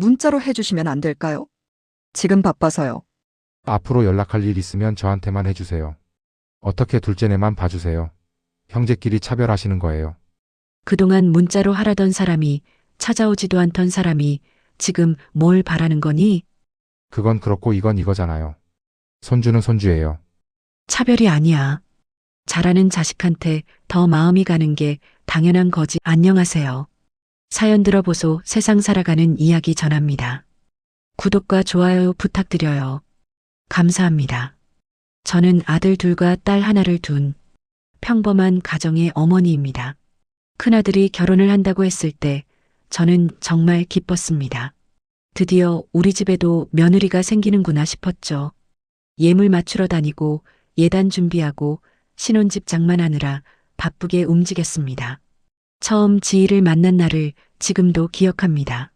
문자로 해주시면 안 될까요? 지금 바빠서요. 앞으로 연락할 일 있으면 저한테만 해주세요. 어떻게 둘째네만 봐주세요. 형제끼리 차별하시는 거예요. 그동안 문자로 하라던 사람이, 찾아오지도 않던 사람이 지금 뭘 바라는 거니? 그건 그렇고 이건 이거잖아요. 손주는 손주예요. 차별이 아니야. 잘하는 자식한테 더 마음이 가는 게 당연한 거지. 안녕하세요. 사연 들어보소. 세상 살아가는 이야기 전합니다. 구독과 좋아요 부탁드려요. 감사합니다. 저는 아들 둘과 딸 하나를 둔 평범한 가정의 어머니입니다. 큰아들이 결혼을 한다고 했을 때 저는 정말 기뻤습니다. 드디어 우리 집에도 며느리가 생기는구나 싶었죠. 예물 맞추러 다니고 예단 준비하고 신혼집 장만하느라 바쁘게 움직였습니다. 처음 지희를 만난 날을 지금도 기억합니다.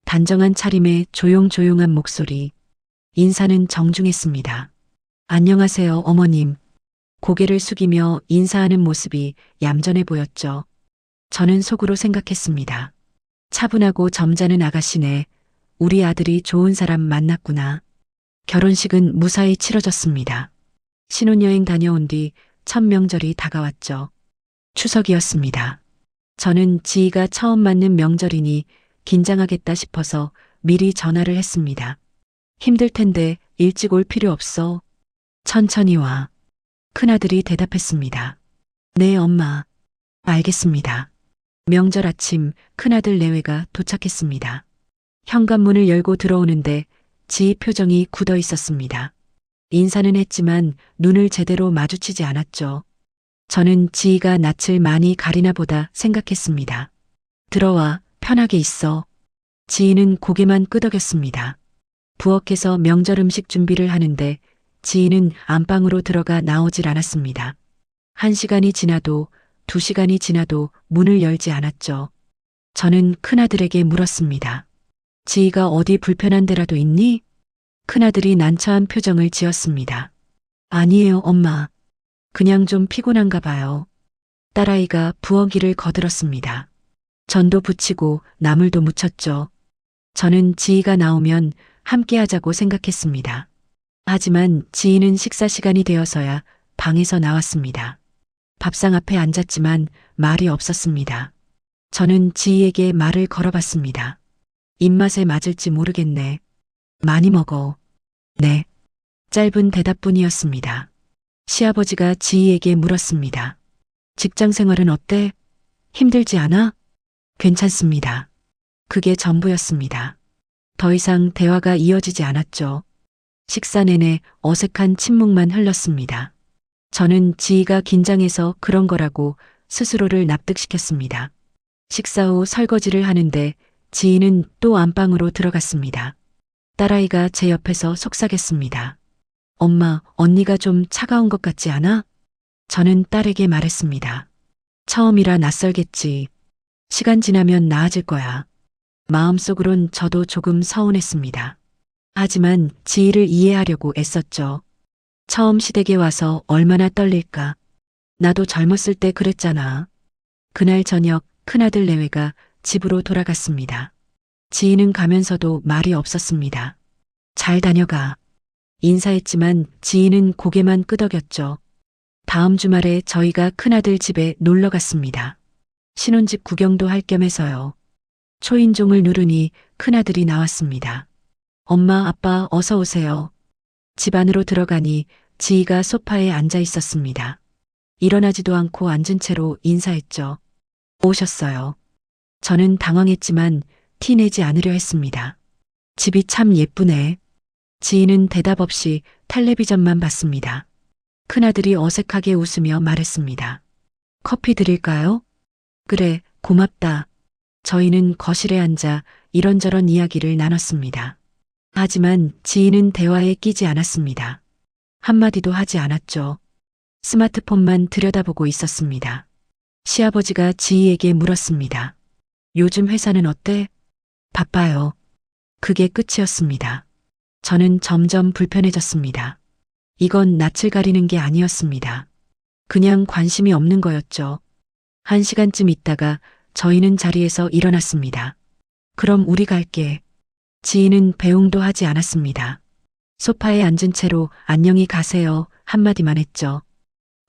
단정한 차림에 조용조용한 목소리, 인사는 정중했습니다. 안녕하세요, 어머님. 고개를 숙이며 인사하는 모습이 얌전해 보였죠. 저는 속으로 생각했습니다. 차분하고 점잖은 아가씨네. 우리 아들이 좋은 사람 만났구나. 결혼식은 무사히 치러졌습니다. 신혼여행 다녀온 뒤 첫 명절이 다가왔죠. 추석이었습니다. 저는 지희가 처음 맞는 명절이니 긴장하겠다 싶어서 미리 전화를 했습니다. 힘들 텐데 일찍 올 필요 없어. 천천히 와. 큰아들이 대답했습니다. 네, 엄마. 알겠습니다. 명절 아침 큰아들 내외가 도착했습니다. 현관문을 열고 들어오는데 지희 표정이 굳어 있었습니다. 인사는 했지만 눈을 제대로 마주치지 않았죠. 저는 지희가 낯을 많이 가리나 보다 생각했습니다. 들어와, 편하게 있어. 지희는 고개만 끄덕였습니다. 부엌에서 명절 음식 준비를 하는데 지희는 안방으로 들어가 나오질 않았습니다. 1시간이 지나도 2시간이 지나도 문을 열지 않았죠. 저는 큰아들에게 물었습니다. 지희가 어디 불편한 데라도 있니? 큰아들이 난처한 표정을 지었습니다. 아니에요, 엄마. 그냥 좀 피곤한가 봐요. 딸아이가 부엌일을 거들었습니다. 전도 부치고 나물도 무쳤죠. 저는 지희가 나오면 함께 하자고 생각했습니다. 하지만 지희는 식사 시간이 되어서야 방에서 나왔습니다. 밥상 앞에 앉았지만 말이 없었습니다. 저는 지희에게 말을 걸어봤습니다. 입맛에 맞을지 모르겠네. 많이 먹어. 네. 짧은 대답뿐이었습니다. 시아버지가 지희에게 물었습니다. 직장 생활은 어때? 힘들지 않아? 괜찮습니다. 그게 전부였습니다. 더 이상 대화가 이어지지 않았죠. 식사 내내 어색한 침묵만 흘렀습니다. 저는 지희가 긴장해서 그런 거라고 스스로를 납득시켰습니다. 식사 후 설거지를 하는데 지희는 또 안방으로 들어갔습니다. 딸아이가 제 옆에서 속삭였습니다. 엄마, 언니가 좀 차가운 것 같지 않아? 저는 딸에게 말했습니다. 처음이라 낯설겠지. 시간 지나면 나아질 거야. 마음속으론 저도 조금 서운했습니다. 하지만 지희를 이해하려고 애썼죠. 처음 시댁에 와서 얼마나 떨릴까. 나도 젊었을 때 그랬잖아. 그날 저녁 큰아들 내외가 집으로 돌아갔습니다. 지희는 가면서도 말이 없었습니다. 잘 다녀가. 인사했지만 지희는 고개만 끄덕였죠. 다음 주말에 저희가 큰아들 집에 놀러 갔습니다. 신혼집 구경도 할 겸 해서요. 초인종을 누르니 큰아들이 나왔습니다. 엄마, 아빠 어서 오세요. 집 안으로 들어가니 지희가 소파에 앉아 있었습니다. 일어나지도 않고 앉은 채로 인사했죠. 오셨어요. 저는 당황했지만 티내지 않으려 했습니다. 집이 참 예쁘네. 지희는 대답 없이 텔레비전만 봤습니다. 큰아들이 어색하게 웃으며 말했습니다. 커피 드릴까요? 그래, 고맙다. 저희는 거실에 앉아 이런저런 이야기를 나눴습니다. 하지만 지희는 대화에 끼지 않았습니다. 한마디도 하지 않았죠. 스마트폰만 들여다보고 있었습니다. 시아버지가 지희에게 물었습니다. 요즘 회사는 어때? 바빠요. 그게 끝이었습니다. 저는 점점 불편해졌습니다. 이건 낯을 가리는 게 아니었습니다. 그냥 관심이 없는 거였죠. 1시간쯤 있다가 저희는 자리에서 일어났습니다. 그럼 우리 갈게. 지인은 배웅도 하지 않았습니다. 소파에 앉은 채로 안녕히 가세요 한마디만 했죠.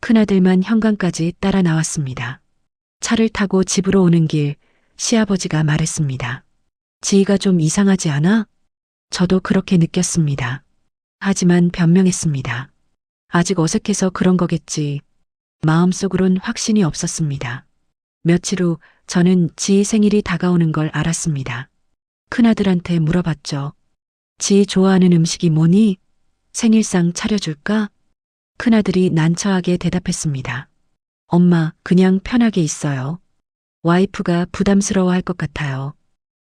큰아들만 현관까지 따라 나왔습니다. 차를 타고 집으로 오는 길 시아버지가 말했습니다. 지희가 좀 이상하지 않아? 저도 그렇게 느꼈습니다. 하지만 변명했습니다. 아직 어색해서 그런 거겠지. 마음속으론 확신이 없었습니다. 며칠 후 저는 지희 생일이 다가오는 걸 알았습니다. 큰아들한테 물어봤죠. 지희 좋아하는 음식이 뭐니? 생일상 차려줄까? 큰아들이 난처하게 대답했습니다. 엄마, 그냥 편하게 있어요. 와이프가 부담스러워할 것 같아요.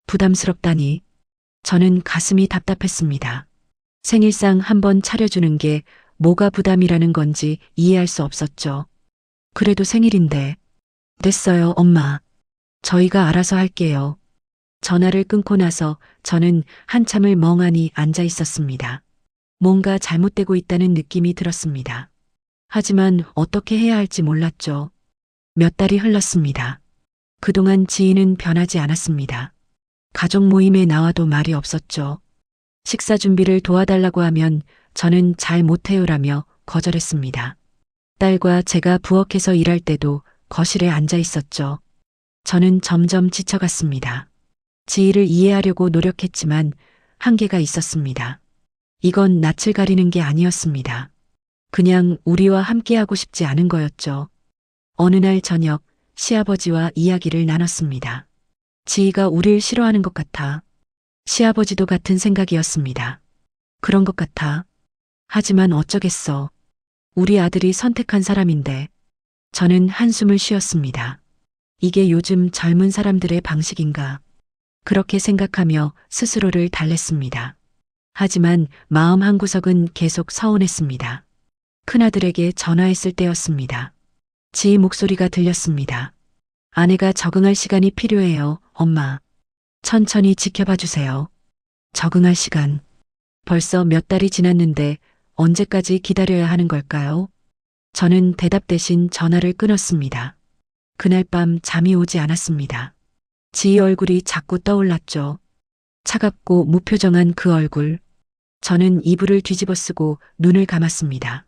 부담스럽다니. 저는 가슴이 답답했습니다. 생일상 한번 차려주는 게 뭐가 부담이라는 건지 이해할 수 없었죠. 그래도 생일인데. 됐어요, 엄마. 저희가 알아서 할게요. 전화를 끊고 나서 저는 한참을 멍하니 앉아 있었습니다. 뭔가 잘못되고 있다는 느낌이 들었습니다. 하지만 어떻게 해야 할지 몰랐죠. 몇 달이 흘렀습니다. 그동안 지인은 변하지 않았습니다. 가족 모임에 나와도 말이 없었죠. 식사 준비를 도와달라고 하면 저는 잘 못해요라며 거절했습니다. 딸과 제가 부엌에서 일할 때도 거실에 앉아 있었죠. 저는 점점 지쳐갔습니다. 지희를 이해하려고 노력했지만 한계가 있었습니다. 이건 낯을 가리는 게 아니었습니다. 그냥 우리와 함께하고 싶지 않은 거였죠. 어느 날 저녁 시아버지와 이야기를 나눴습니다. 지희가 우릴 싫어하는 것 같아. 시아버지도 같은 생각이었습니다. 그런 것 같아. 하지만 어쩌겠어. 우리 아들이 선택한 사람인데. 저는 한숨을 쉬었습니다. 이게 요즘 젊은 사람들의 방식인가. 그렇게 생각하며 스스로를 달랬습니다. 하지만 마음 한구석은 계속 서운했습니다. 큰아들에게 전화했을 때였습니다. 지희 목소리가 들렸습니다. 아내가 적응할 시간이 필요해요, 엄마. 천천히 지켜봐 주세요. 적응할 시간. 벌써 몇 달이 지났는데 언제까지 기다려야 하는 걸까요? 저는 대답 대신 전화를 끊었습니다. 그날 밤 잠이 오지 않았습니다. 지희 얼굴이 자꾸 떠올랐죠. 차갑고 무표정한 그 얼굴. 저는 이불을 뒤집어 쓰고 눈을 감았습니다.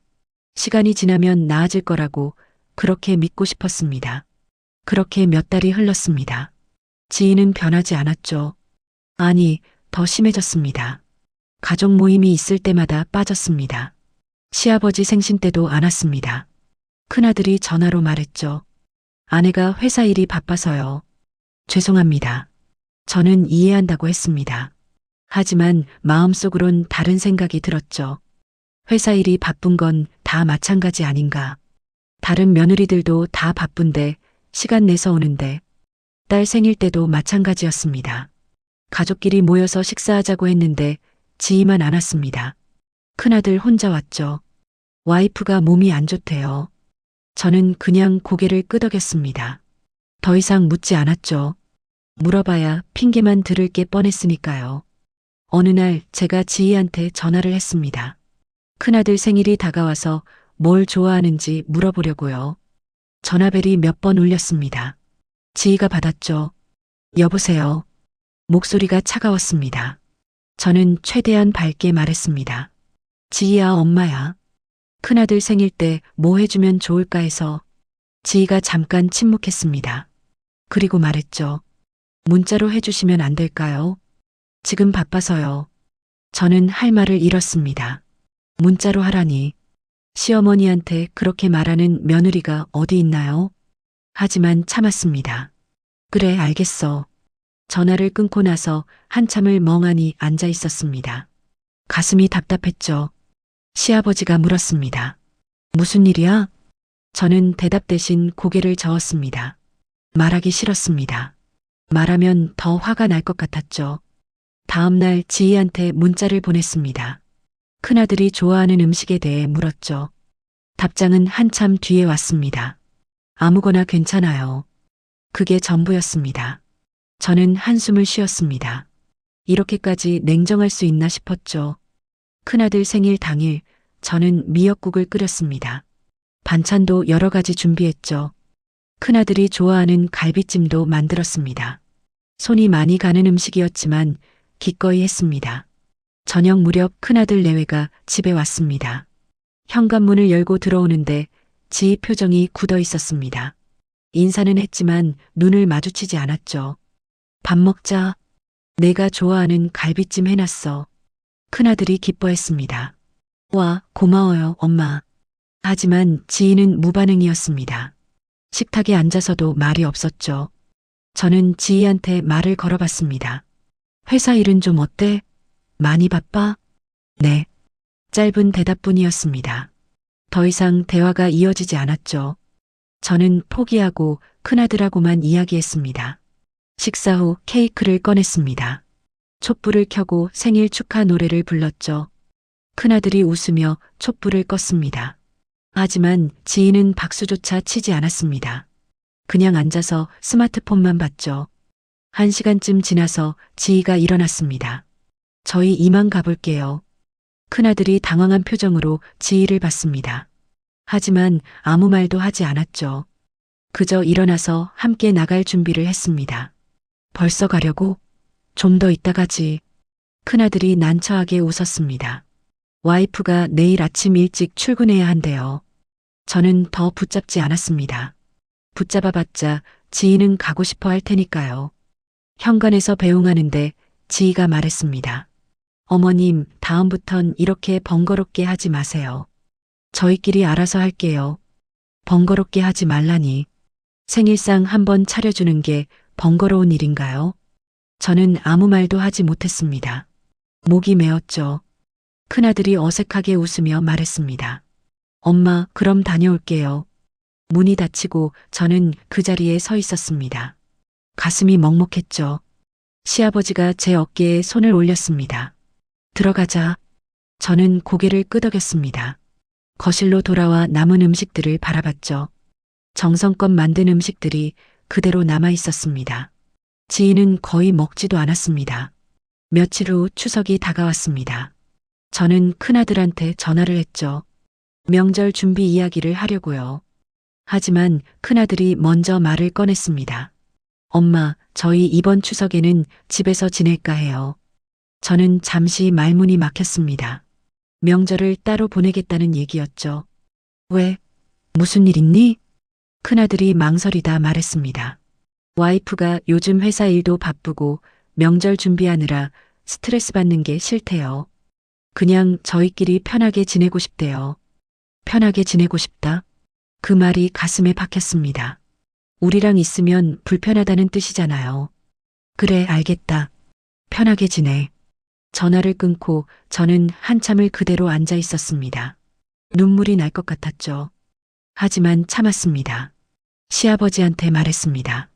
시간이 지나면 나아질 거라고 그렇게 믿고 싶었습니다. 그렇게 몇 달이 흘렀습니다. 지희는 변하지 않았죠. 아니, 더 심해졌습니다. 가족 모임이 있을 때마다 빠졌습니다. 시아버지 생신 때도 안 왔습니다. 큰아들이 전화로 말했죠. 아내가 회사 일이 바빠서요. 죄송합니다. 저는 이해한다고 했습니다. 하지만 마음속으론 다른 생각이 들었죠. 회사 일이 바쁜 건 다 마찬가지 아닌가. 다른 며느리들도 다 바쁜데 시간 내서 오는데. 딸 생일 때도 마찬가지였습니다. 가족끼리 모여서 식사하자고 했는데 지희만 안 왔습니다. 큰아들 혼자 왔죠. 와이프가 몸이 안 좋대요. 저는 그냥 고개를 끄덕였습니다. 더 이상 묻지 않았죠. 물어봐야 핑계만 들을 게 뻔했으니까요. 어느 날 제가 지희한테 전화를 했습니다. 큰아들 생일이 다가와서 뭘 좋아하는지 물어보려고요. 전화벨이 몇 번 울렸습니다. 지희가 받았죠. 여보세요. 목소리가 차가웠습니다. 저는 최대한 밝게 말했습니다. 지희야, 엄마야. 큰아들 생일 때 뭐 해주면 좋을까 해서. 지희가 잠깐 침묵했습니다. 그리고 말했죠. 문자로 해주시면 안 될까요? 지금 바빠서요. 저는 할 말을 잃었습니다. 문자로 하라니. 시어머니한테 그렇게 말하는 며느리가 어디 있나요? 하지만 참았습니다. 그래, 알겠어. 전화를 끊고 나서 한참을 멍하니 앉아 있었습니다. 가슴이 답답했죠. 시아버지가 물었습니다. 무슨 일이야? 저는 대답 대신 고개를 저었습니다. 말하기 싫었습니다. 말하면 더 화가 날 것 같았죠. 다음 날 지희한테 문자를 보냈습니다. 큰아들이 좋아하는 음식에 대해 물었죠. 답장은 한참 뒤에 왔습니다. 아무거나 괜찮아요. 그게 전부였습니다. 저는 한숨을 쉬었습니다. 이렇게까지 냉정할 수 있나 싶었죠. 큰아들 생일 당일 저는 미역국을 끓였습니다. 반찬도 여러 가지 준비했죠. 큰아들이 좋아하는 갈비찜도 만들었습니다. 손이 많이 가는 음식이었지만 기꺼이 했습니다. 저녁 무렵 큰아들 내외가 집에 왔습니다. 현관문을 열고 들어오는데 지희 표정이 굳어 있었습니다. 인사는 했지만 눈을 마주치지 않았죠. 밥 먹자. 내가 좋아하는 갈비찜 해놨어. 큰아들이 기뻐했습니다. 와, 고마워요, 엄마. 하지만 지희는 무반응이었습니다. 식탁에 앉아서도 말이 없었죠. 저는 지희한테 말을 걸어봤습니다. 회사 일은 좀 어때? 많이 바빠? 네. 짧은 대답뿐이었습니다. 더 이상 대화가 이어지지 않았죠. 저는 포기하고 큰아들하고만 이야기했습니다. 식사 후 케이크를 꺼냈습니다. 촛불을 켜고 생일 축하 노래를 불렀죠. 큰아들이 웃으며 촛불을 껐습니다. 하지만 지희는 박수조차 치지 않았습니다. 그냥 앉아서 스마트폰만 봤죠. 1시간쯤 지나서 지희가 일어났습니다. 저희 이만 가볼게요. 큰아들이 당황한 표정으로 지희를 봤습니다. 하지만 아무 말도 하지 않았죠. 그저 일어나서 함께 나갈 준비를 했습니다. 벌써 가려고? 좀 더 있다 가지. 큰아들이 난처하게 웃었습니다. 와이프가 내일 아침 일찍 출근해야 한대요. 저는 더 붙잡지 않았습니다. 붙잡아봤자 지희는 가고 싶어 할 테니까요. 현관에서 배웅하는데 지희가 말했습니다. 어머님, 다음부턴 이렇게 번거롭게 하지 마세요. 저희끼리 알아서 할게요. 번거롭게 하지 말라니. 생일상 한번 차려주는 게 번거로운 일인가요? 저는 아무 말도 하지 못했습니다. 목이 메었죠. 큰아들이 어색하게 웃으며 말했습니다. 엄마, 그럼 다녀올게요. 문이 닫히고 저는 그 자리에 서 있었습니다. 가슴이 먹먹했죠. 시아버지가 제 어깨에 손을 올렸습니다. 들어가자. 저는 고개를 끄덕였습니다. 거실로 돌아와 남은 음식들을 바라봤죠. 정성껏 만든 음식들이 그대로 남아 있었습니다. 지희는 거의 먹지도 않았습니다. 며칠 후 추석이 다가왔습니다. 저는 큰아들한테 전화를 했죠. 명절 준비 이야기를 하려고요. 하지만 큰아들이 먼저 말을 꺼냈습니다. 엄마, 저희 이번 추석에는 집에서 지낼까 해요. 저는 잠시 말문이 막혔습니다. 명절을 따로 보내겠다는 얘기였죠. 왜? 무슨 일 있니? 큰아들이 망설이다 말했습니다. 와이프가 요즘 회사 일도 바쁘고 명절 준비하느라 스트레스 받는 게 싫대요. 그냥 저희끼리 편하게 지내고 싶대요. 편하게 지내고 싶다? 그 말이 가슴에 박혔습니다. 우리랑 있으면 불편하다는 뜻이잖아요. 그래, 알겠다. 편하게 지내. 전화를 끊고 저는 한참을 그대로 앉아 있었습니다. 눈물이 날 것 같았죠. 하지만 참았습니다. 시아버지한테 말했습니다.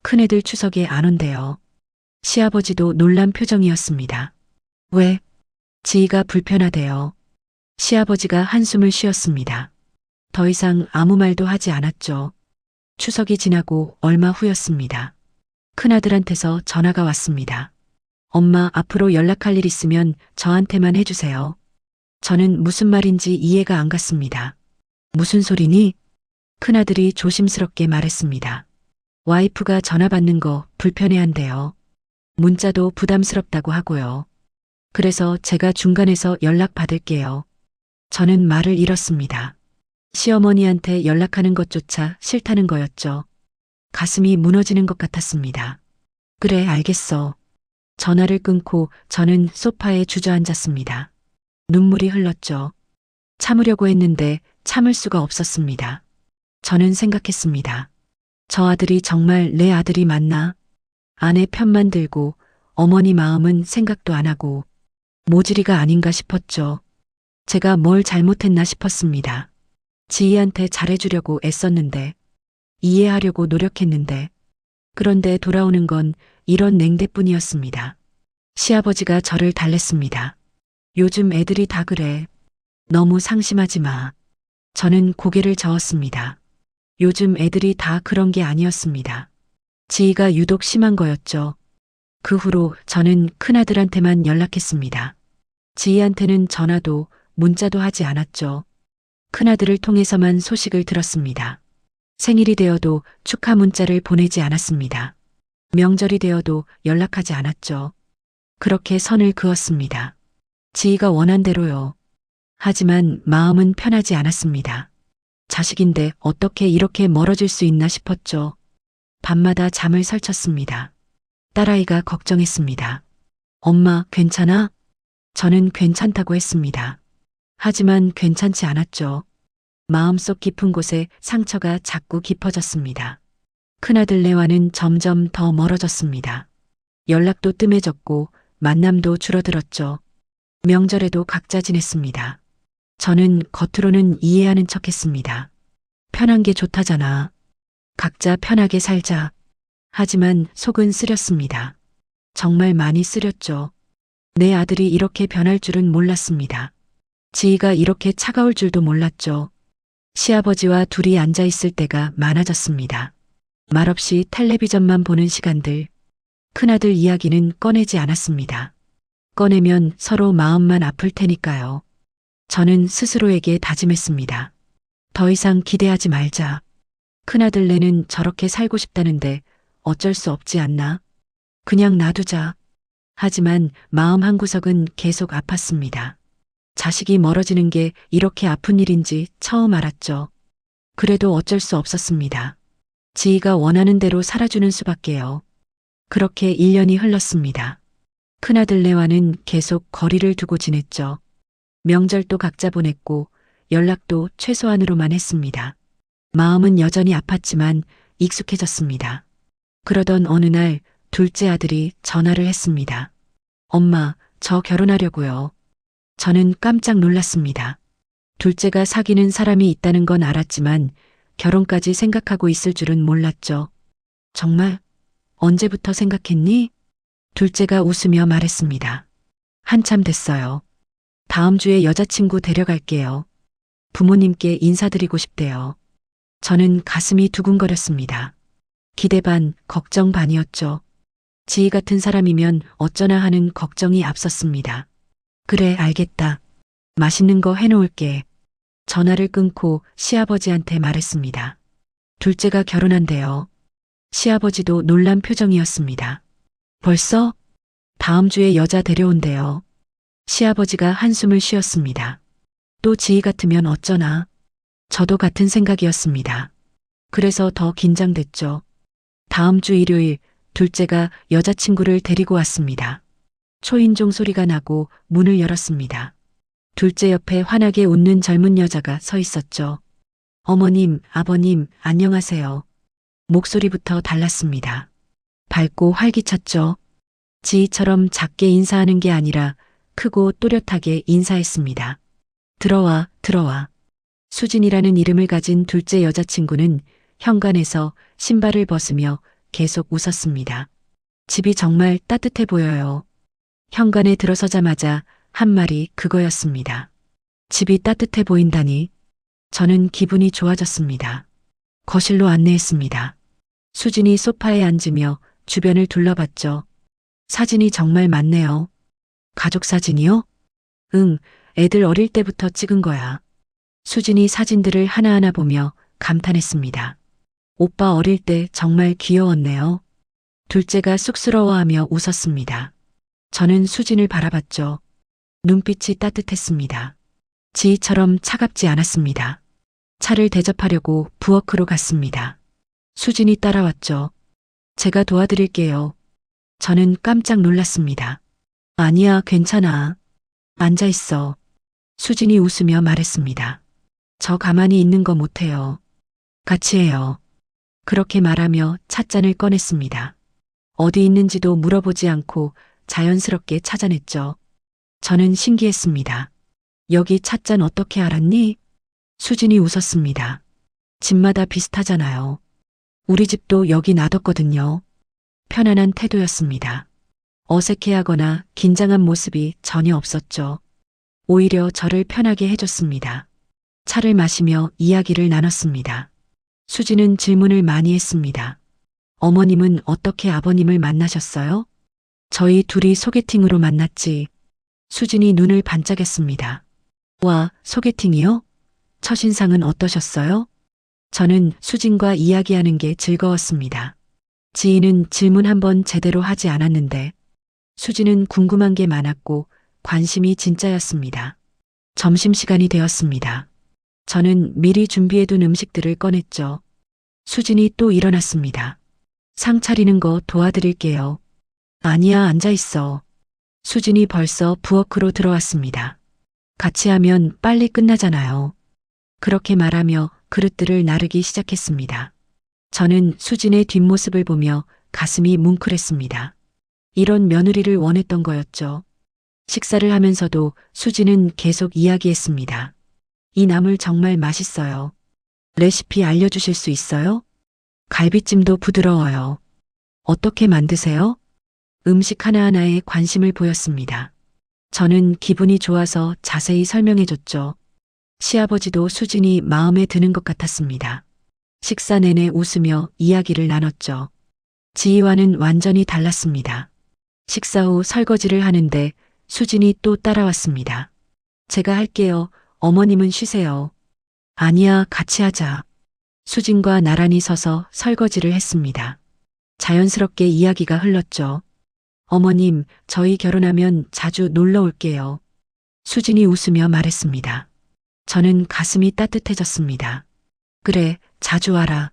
큰애들 추석에 안 온대요. 시아버지도 놀란 표정이었습니다. 왜? 지희가 불편하대요. 시아버지가 한숨을 쉬었습니다. 더 이상 아무 말도 하지 않았죠. 추석이 지나고 얼마 후였습니다. 큰아들한테서 전화가 왔습니다. 엄마, 앞으로 연락할 일 있으면 저한테만 해주세요. 저는 무슨 말인지 이해가 안 갔습니다. 무슨 소리니? 큰아들이 조심스럽게 말했습니다. 와이프가 전화 받는 거 불편해한대요. 문자도 부담스럽다고 하고요. 그래서 제가 중간에서 연락 받을게요. 저는 말을 잃었습니다. 시어머니한테 연락하는 것조차 싫다는 거였죠. 가슴이 무너지는 것 같았습니다. 그래, 알겠어. 전화를 끊고 저는 소파에 주저앉았습니다. 눈물이 흘렀죠. 참으려고 했는데 참을 수가 없었습니다. 저는 생각했습니다. 저 아들이 정말 내 아들이 맞나? 아내 편만 들고 어머니 마음은 생각도 안 하고 모질이가 아닌가 싶었죠. 제가 뭘 잘못했나 싶었습니다. 지희한테 잘해주려고 애썼는데, 이해하려고 노력했는데, 그런데 돌아오는 건 이런 냉대뿐이었습니다. 시아버지가 저를 달랬습니다. 요즘 애들이 다 그래. 너무 상심하지 마. 저는 고개를 저었습니다. 요즘 애들이 다 그런 게 아니었습니다. 지희가 유독 심한 거였죠. 그 후로 저는 큰아들한테만 연락했습니다. 지희한테는 전화도 문자도 하지 않았죠. 큰아들을 통해서만 소식을 들었습니다. 생일이 되어도 축하 문자를 보내지 않았습니다. 명절이 되어도 연락하지 않았죠. 그렇게 선을 그었습니다. 지희가 원한 대로요. 하지만 마음은 편하지 않았습니다. 자식인데 어떻게 이렇게 멀어질 수 있나 싶었죠. 밤마다 잠을 설쳤습니다. 딸아이가 걱정했습니다. 엄마, 괜찮아? 저는 괜찮다고 했습니다. 하지만 괜찮지 않았죠. 마음속 깊은 곳에 상처가 자꾸 깊어졌습니다. 큰아들네와는 점점 더 멀어졌습니다. 연락도 뜸해졌고 만남도 줄어들었죠. 명절에도 각자 지냈습니다. 저는 겉으로는 이해하는 척 했습니다. 편한 게 좋다잖아. 각자 편하게 살자. 하지만 속은 쓰렸습니다. 정말 많이 쓰렸죠. 내 아들이 이렇게 변할 줄은 몰랐습니다. 지희가 이렇게 차가울 줄도 몰랐죠. 시아버지와 둘이 앉아 있을 때가 많아졌습니다. 말없이 텔레비전만 보는 시간들. 큰아들 이야기는 꺼내지 않았습니다. 꺼내면 서로 마음만 아플 테니까요. 저는 스스로에게 다짐했습니다. 더 이상 기대하지 말자. 큰아들네는 저렇게 살고 싶다는데 어쩔 수 없지 않나? 그냥 놔두자. 하지만 마음 한구석은 계속 아팠습니다. 자식이 멀어지는 게 이렇게 아픈 일인지 처음 알았죠. 그래도 어쩔 수 없었습니다. 지희가 원하는 대로 살아주는 수밖에요. 그렇게 1년이 흘렀습니다. 큰아들네와는 계속 거리를 두고 지냈죠. 명절도 각자 보냈고 연락도 최소한으로만 했습니다. 마음은 여전히 아팠지만 익숙해졌습니다. 그러던 어느 날 둘째 아들이 전화를 했습니다. 엄마, 저 결혼하려고요. 저는 깜짝 놀랐습니다. 둘째가 사귀는 사람이 있다는 건 알았지만 결혼까지 생각하고 있을 줄은 몰랐죠. 정말? 언제부터 생각했니? 둘째가 웃으며 말했습니다. 한참 됐어요. 다음 주에 여자친구 데려갈게요. 부모님께 인사드리고 싶대요. 저는 가슴이 두근거렸습니다. 기대 반, 걱정 반이었죠. 지희 같은 사람이면 어쩌나 하는 걱정이 앞섰습니다. 그래, 알겠다. 맛있는 거 해놓을게. 전화를 끊고 시아버지한테 말했습니다. 둘째가 결혼한대요. 시아버지도 놀란 표정이었습니다. 벌써? 다음 주에 여자 데려온대요. 시아버지가 한숨을 쉬었습니다. 또 지희 같으면 어쩌나. 저도 같은 생각이었습니다. 그래서 더 긴장됐죠. 다음 주 일요일 둘째가 여자친구를 데리고 왔습니다. 초인종 소리가 나고 문을 열었습니다. 둘째 옆에 환하게 웃는 젊은 여자가 서 있었죠. 어머님, 아버님, 안녕하세요. 목소리부터 달랐습니다. 밝고 활기찼죠. 지희처럼 작게 인사하는 게 아니라 크고 또렷하게 인사했습니다. 들어와, 들어와. 수진이라는 이름을 가진 둘째 여자친구는 현관에서 신발을 벗으며 계속 웃었습니다. 집이 정말 따뜻해 보여요. 현관에 들어서자마자 한 말이 그거였습니다. 집이 따뜻해 보인다니. 저는 기분이 좋아졌습니다. 거실로 안내했습니다. 수진이 소파에 앉으며 주변을 둘러봤죠. 사진이 정말 많네요. 가족 사진이요? 응, 애들 어릴 때부터 찍은 거야. 수진이 사진들을 하나하나 보며 감탄했습니다. 오빠 어릴 때 정말 귀여웠네요. 둘째가 쑥스러워하며 웃었습니다. 저는 수진을 바라봤죠. 눈빛이 따뜻했습니다. 지희처럼 차갑지 않았습니다. 차를 대접하려고 부엌으로 갔습니다. 수진이 따라왔죠. 제가 도와드릴게요. 저는 깜짝 놀랐습니다. 아니야, 괜찮아. 앉아 있어. 수진이 웃으며 말했습니다. 저 가만히 있는 거 못해요. 같이 해요. 그렇게 말하며 찻잔을 꺼냈습니다. 어디 있는지도 물어보지 않고 자연스럽게 찾아냈죠. 저는 신기했습니다. 여기 찻잔 어떻게 알았니? 수진이 웃었습니다. 집마다 비슷하잖아요. 우리 집도 여기 놔뒀거든요. 편안한 태도였습니다. 어색해하거나 긴장한 모습이 전혀 없었죠. 오히려 저를 편하게 해줬습니다. 차를 마시며 이야기를 나눴습니다. 수진은 질문을 많이 했습니다. 어머님은 어떻게 아버님을 만나셨어요? 저희 둘이 소개팅으로 만났지. 수진이 눈을 반짝였습니다. 와, 소개팅이요? 첫인상은 어떠셨어요? 저는 수진과 이야기하는 게 즐거웠습니다. 지희는 질문 한번 제대로 하지 않았는데 수지는 궁금한 게 많았고 관심이 진짜였습니다. 점심시간이 되었습니다. 저는 미리 준비해둔 음식들을 꺼냈죠. 수진이 또 일어났습니다. 상 차리는 거 도와드릴게요. 아니야, 앉아있어. 수진이 벌써 부엌으로 들어왔습니다. 같이 하면 빨리 끝나잖아요. 그렇게 말하며 그릇들을 나르기 시작했습니다. 저는 수진의 뒷모습을 보며 가슴이 뭉클했습니다. 이런 며느리를 원했던 거였죠. 식사를 하면서도 수진은 계속 이야기했습니다. 이 나물 정말 맛있어요. 레시피 알려주실 수 있어요? 갈비찜도 부드러워요. 어떻게 만드세요? 음식 하나하나에 관심을 보였습니다. 저는 기분이 좋아서 자세히 설명해줬죠. 시아버지도 수진이 마음에 드는 것 같았습니다. 식사 내내 웃으며 이야기를 나눴죠. 지희와는 완전히 달랐습니다. 식사 후 설거지를 하는데 수진이 또 따라왔습니다. 제가 할게요. 어머님은 쉬세요. 아니야, 같이 하자. 수진과 나란히 서서 설거지를 했습니다. 자연스럽게 이야기가 흘렀죠. 어머님, 저희 결혼하면 자주 놀러 올게요. 수진이 웃으며 말했습니다. 저는 가슴이 따뜻해졌습니다. 그래, 자주 와라.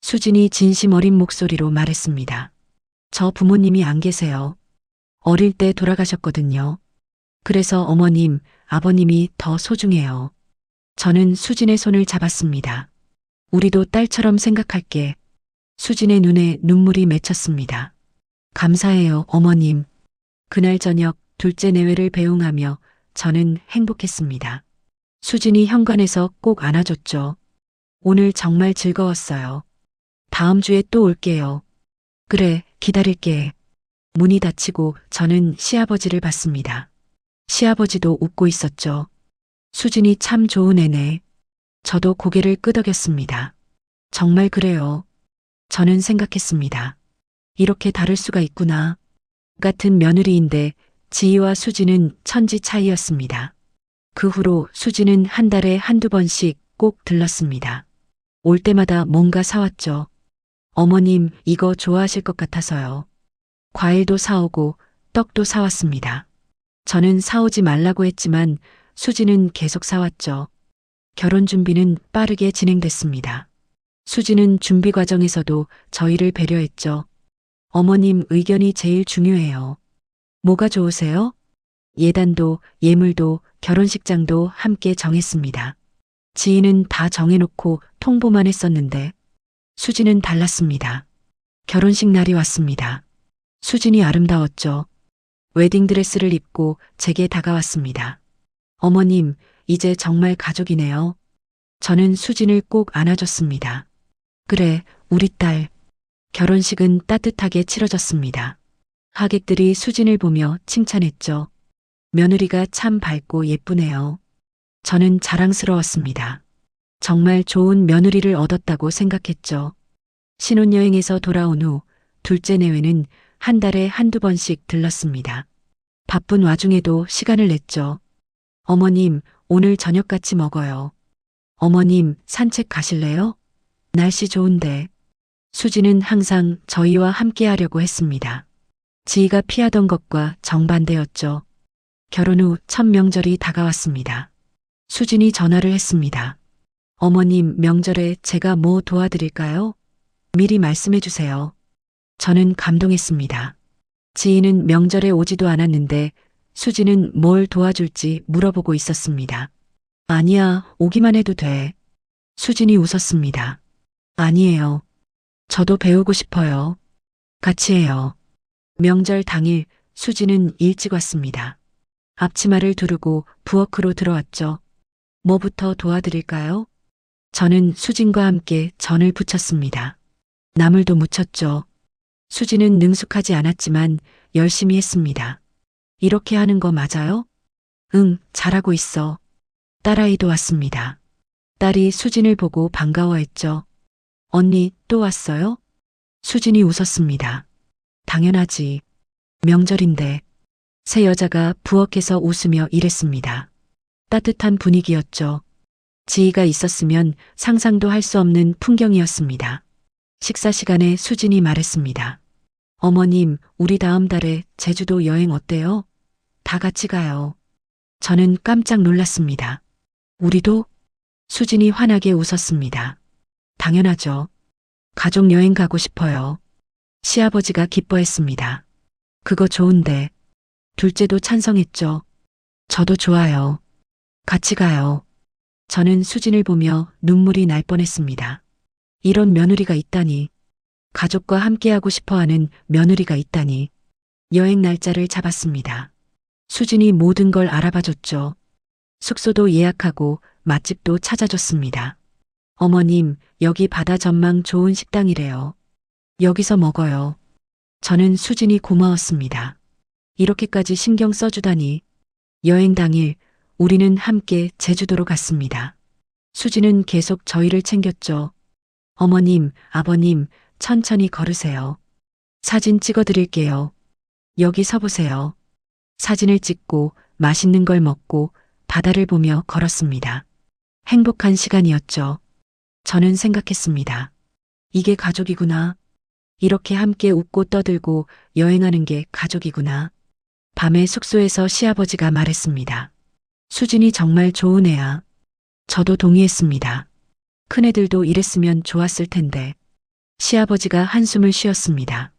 수진이 진심 어린 목소리로 말했습니다. 저 부모님이 안 계세요. 어릴 때 돌아가셨거든요. 그래서 어머님, 아버님이 더 소중해요. 저는 수진의 손을 잡았습니다. 우리도 딸처럼 생각할게. 수진의 눈에 눈물이 맺혔습니다. 감사해요, 어머님. 그날 저녁 둘째 내외를 배웅하며 저는 행복했습니다. 수진이 현관에서 꼭 안아줬죠. 오늘 정말 즐거웠어요. 다음 주에 또 올게요. 그래, 기다릴게. 문이 닫히고 저는 시아버지를 봤습니다. 시아버지도 웃고 있었죠. 수진이 참 좋은 애네. 저도 고개를 끄덕였습니다. 정말 그래요. 저는 생각했습니다. 이렇게 다를 수가 있구나. 같은 며느리인데 지희와 수진은 천지 차이였습니다. 그 후로 수진은 한 달에 한두 번씩 꼭 들렀습니다. 올 때마다 뭔가 사왔죠. 어머님, 이거 좋아하실 것 같아서요. 과일도 사오고 떡도 사왔습니다. 저는 사오지 말라고 했지만 수진은 계속 사왔죠. 결혼 준비는 빠르게 진행됐습니다. 수진은 준비 과정에서도 저희를 배려했죠. 어머님 의견이 제일 중요해요. 뭐가 좋으세요? 예단도, 예물도, 결혼식장도 함께 정했습니다. 지희는 다 정해놓고 통보만 했었는데 수진은 달랐습니다. 결혼식 날이 왔습니다. 수진이 아름다웠죠. 웨딩드레스를 입고 제게 다가왔습니다. 어머님, 이제 정말 가족이네요. 저는 수진을 꼭 안아줬습니다. 그래, 우리 딸. 결혼식은 따뜻하게 치러졌습니다. 하객들이 수진을 보며 칭찬했죠. 며느리가 참 밝고 예쁘네요. 저는 자랑스러웠습니다. 정말 좋은 며느리를 얻었다고 생각했죠. 신혼여행에서 돌아온 후 둘째 내외는 한 달에 한두 번씩 들렀습니다. 바쁜 와중에도 시간을 냈죠. 어머님, 오늘 저녁 같이 먹어요. 어머님, 산책 가실래요? 날씨 좋은데. 수지는 항상 저희와 함께 하려고 했습니다. 지희가 피하던 것과 정반대였죠. 결혼 후 첫 명절이 다가왔습니다. 수진이 전화를 했습니다. 어머님, 명절에 제가 뭐 도와드릴까요? 미리 말씀해 주세요. 저는 감동했습니다. 지희는 명절에 오지도 않았는데 수지는 뭘 도와줄지 물어보고 있었습니다. 아니야, 오기만 해도 돼. 수진이 웃었습니다. 아니에요. 저도 배우고 싶어요. 같이 해요. 명절 당일 수지는 일찍 왔습니다. 앞치마를 두르고 부엌으로 들어왔죠. 뭐부터 도와드릴까요? 저는 수진과 함께 전을 부쳤습니다. 나물도 무쳤죠. 수지는 능숙하지 않았지만 열심히 했습니다. 이렇게 하는 거 맞아요? 응, 잘하고 있어. 딸아이도 왔습니다. 딸이 수진을 보고 반가워했죠. 언니, 또 왔어요? 수진이 웃었습니다. 당연하지. 명절인데. 새 여자가 부엌에서 웃으며 일했습니다. 따뜻한 분위기였죠. 지희가 있었으면 상상도 할 수 없는 풍경이었습니다. 식사 시간에 수진이 말했습니다. 어머님, 우리 다음 달에 제주도 여행 어때요? 다 같이 가요. 저는 깜짝 놀랐습니다. 우리도? 수진이 환하게 웃었습니다. 당연하죠. 가족 여행 가고 싶어요. 시아버지가 기뻐했습니다. 그거 좋은데. 둘째도 찬성했죠. 저도 좋아요. 같이 가요. 저는 수진을 보며 눈물이 날 뻔했습니다. 이런 며느리가 있다니. 가족과 함께하고 싶어하는 며느리가 있다니. 여행 날짜를 잡았습니다. 수진이 모든 걸 알아봐줬죠. 숙소도 예약하고 맛집도 찾아줬습니다. 어머님, 여기 바다 전망 좋은 식당이래요. 여기서 먹어요. 저는 수진이 고마웠습니다. 이렇게까지 신경 써주다니. 여행 당일 우리는 함께 제주도로 갔습니다. 수진은 계속 저희를 챙겼죠. 어머님, 아버님, 천천히 걸으세요. 사진 찍어드릴게요. 여기 서보세요. 사진을 찍고 맛있는 걸 먹고 바다를 보며 걸었습니다. 행복한 시간이었죠. 저는 생각했습니다. 이게 가족이구나. 이렇게 함께 웃고 떠들고 여행하는 게 가족이구나. 밤에 숙소에서 시아버지가 말했습니다. 수진이 정말 좋은 애야. 저도 동의했습니다. 큰애들도 이랬으면 좋았을 텐데. 시아버지가 한숨을 쉬었습니다.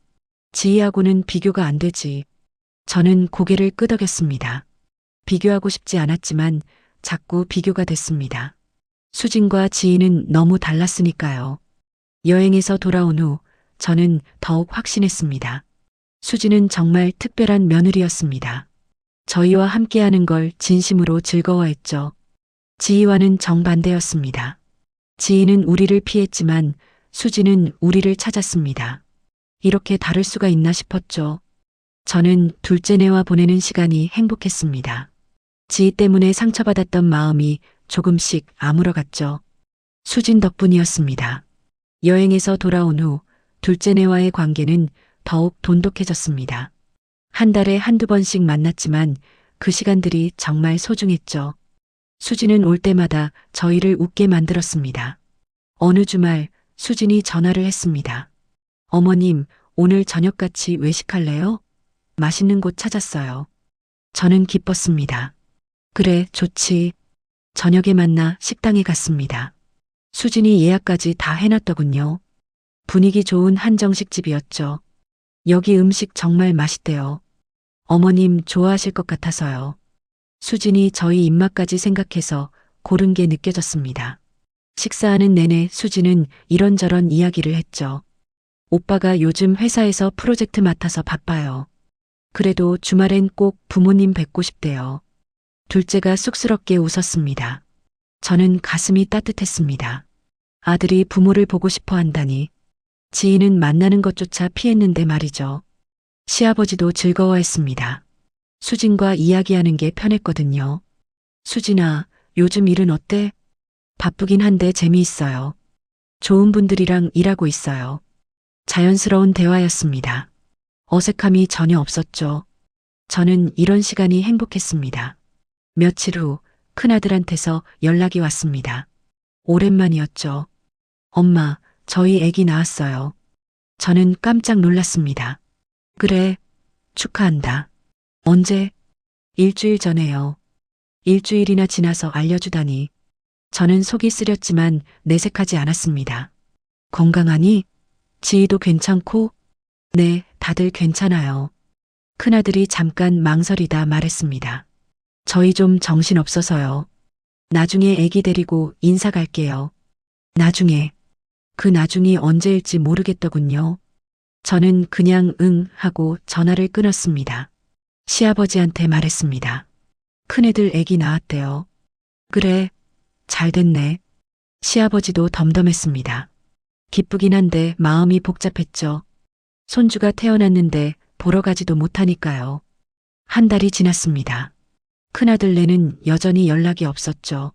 지희하고는 비교가 안 되지. 저는 고개를 끄덕였습니다. 비교하고 싶지 않았지만 자꾸 비교가 됐습니다. 수진과 지희는 너무 달랐으니까요. 여행에서 돌아온 후 저는 더욱 확신했습니다. 수진은 정말 특별한 며느리였습니다. 저희와 함께하는 걸 진심으로 즐거워했죠. 지희와는 정반대였습니다. 지희는 우리를 피했지만 수진은 우리를 찾았습니다. 이렇게 다를 수가 있나 싶었죠. 저는 둘째네와 보내는 시간이 행복했습니다. 지희 때문에 상처받았던 마음이 조금씩 아물어갔죠. 수진 덕분이었습니다. 여행에서 돌아온 후 둘째네와의 관계는 더욱 돈독해졌습니다. 한 달에 한두 번씩 만났지만 그 시간들이 정말 소중했죠. 수진은 올 때마다 저희를 웃게 만들었습니다. 어느 주말 수진이 전화를 했습니다. 어머님, 오늘 저녁같이 외식할래요? 맛있는 곳 찾았어요. 저는 기뻤습니다. 그래, 좋지. 저녁에 만나 식당에 갔습니다. 수진이 예약까지 다 해놨더군요. 분위기 좋은 한정식집이었죠. 여기 음식 정말 맛있대요. 어머님 좋아하실 것 같아서요. 수진이 저희 입맛까지 생각해서 고른 게 느껴졌습니다. 식사하는 내내 수진은 이런저런 이야기를 했죠. 오빠가 요즘 회사에서 프로젝트 맡아서 바빠요. 그래도 주말엔 꼭 부모님 뵙고 싶대요. 둘째가 쑥스럽게 웃었습니다. 저는 가슴이 따뜻했습니다. 아들이 부모를 보고 싶어 한다니. 지희는 만나는 것조차 피했는데 말이죠. 시아버지도 즐거워했습니다. 수진과 이야기하는 게 편했거든요. 수진아, 요즘 일은 어때? 바쁘긴 한데 재미있어요. 좋은 분들이랑 일하고 있어요. 자연스러운 대화였습니다. 어색함이 전혀 없었죠. 저는 이런 시간이 행복했습니다. 며칠 후 큰아들한테서 연락이 왔습니다. 오랜만이었죠. 엄마, 저희 아기 낳았어요. 저는 깜짝 놀랐습니다. 그래, 축하한다. 언제? 일주일 전에요. 일주일이나 지나서 알려주다니. 저는 속이 쓰렸지만 내색하지 않았습니다. 건강하니? 지희도 괜찮고? 네, 다들 괜찮아요. 큰아들이 잠깐 망설이다 말했습니다. 저희 좀 정신없어서요. 나중에 아기 데리고 인사 갈게요. 나중에. 그 나중이 언제일지 모르겠더군요. 저는 그냥 응 하고 전화를 끊었습니다. 시아버지한테 말했습니다. 큰애들 아기 낳았대요. 그래, 잘 됐네. 시아버지도 덤덤했습니다. 기쁘긴 한데 마음이 복잡했죠. 손주가 태어났는데 보러 가지도 못하니까요. 한 달이 지났습니다. 큰아들네는 여전히 연락이 없었죠.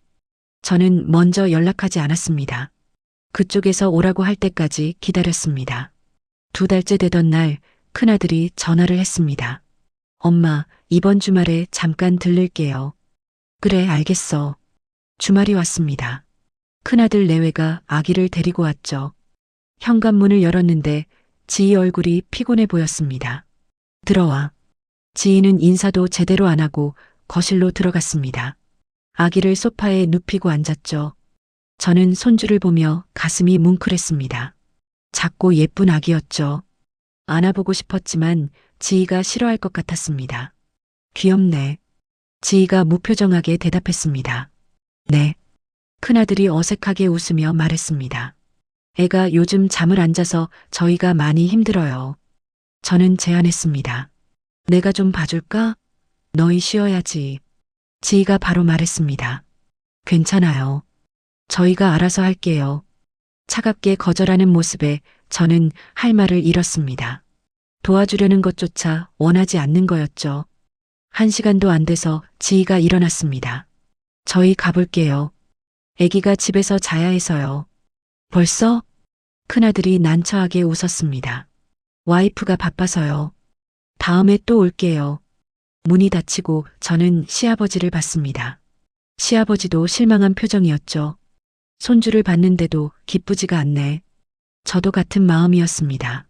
저는 먼저 연락하지 않았습니다. 그쪽에서 오라고 할 때까지 기다렸습니다. 2달째 되던 날 큰아들이 전화를 했습니다. 엄마, 이번 주말에 잠깐 들를게요. 그래, 알겠어. 주말이 왔습니다. 큰아들 내외가 아기를 데리고 왔죠. 현관문을 열었는데 지희 얼굴이 피곤해 보였습니다. 들어와. 지희는 인사도 제대로 안 하고 거실로 들어갔습니다. 아기를 소파에 눕히고 앉았죠. 저는 손주를 보며 가슴이 뭉클했습니다. 작고 예쁜 아기였죠. 안아보고 싶었지만 지희가 싫어할 것 같았습니다. 귀엽네. 지희가 무표정하게 대답했습니다. 네. 큰아들이 어색하게 웃으며 말했습니다. 애가 요즘 잠을 안 자서 저희가 많이 힘들어요. 저는 제안했습니다. 내가 좀 봐줄까? 너희 쉬어야지. 지희가 바로 말했습니다. 괜찮아요. 저희가 알아서 할게요. 차갑게 거절하는 모습에 저는 할 말을 잃었습니다. 도와주려는 것조차 원하지 않는 거였죠. 1시간도 안 돼서 지희가 일어났습니다. 저희 가볼게요. 아기가 집에서 자야 해서요. 벌써? 큰아들이 난처하게 웃었습니다. 와이프가 바빠서요. 다음에 또 올게요. 문이 닫히고 저는 시아버지를 봤습니다. 시아버지도 실망한 표정이었죠. 손주를 봤는데도 기쁘지가 않네. 저도 같은 마음이었습니다.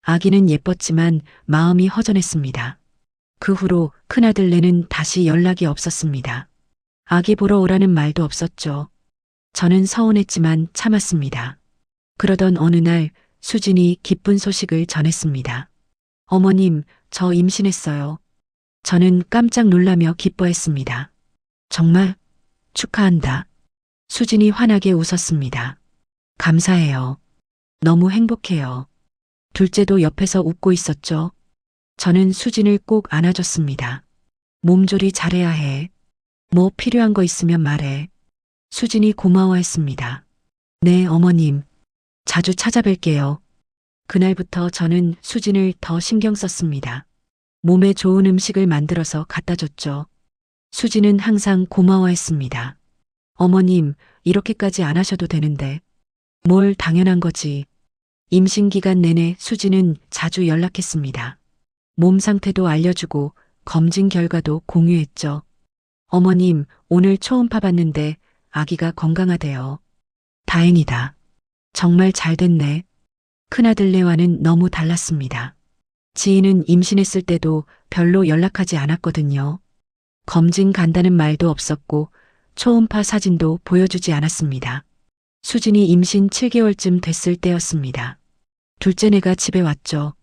아기는 예뻤지만 마음이 허전했습니다. 그 후로 큰아들네는 다시 연락이 없었습니다. 아기 보러 오라는 말도 없었죠. 저는 서운했지만 참았습니다. 그러던 어느 날 수진이 기쁜 소식을 전했습니다. 어머님, 저 임신했어요. 저는 깜짝 놀라며 기뻐했습니다. 정말? 축하한다. 수진이 환하게 웃었습니다. 감사해요. 너무 행복해요. 둘째도 옆에서 웃고 있었죠. 저는 수진을 꼭 안아줬습니다. 몸조리 잘해야 해. 뭐 필요한 거 있으면 말해. 수진이 고마워했습니다. 네, 어머님. 자주 찾아뵐게요. 그날부터 저는 수진을 더 신경 썼습니다. 몸에 좋은 음식을 만들어서 갖다 줬죠. 수진은 항상 고마워했습니다. 어머님, 이렇게까지 안 하셔도 되는데. 뭘 당연한 거지. 임신 기간 내내 수진은 자주 연락했습니다. 몸 상태도 알려주고 검진 결과도 공유했죠. 어머님, 오늘 초음파 봤는데 아기가 건강하대요. 다행이다. 정말 잘 됐네. 큰아들네와는 너무 달랐습니다. 지희는 임신했을 때도 별로 연락하지 않았거든요. 검진 간다는 말도 없었고 초음파 사진도 보여주지 않았습니다. 수진이 임신 7개월쯤 됐을 때였습니다. 둘째네가 집에 왔죠.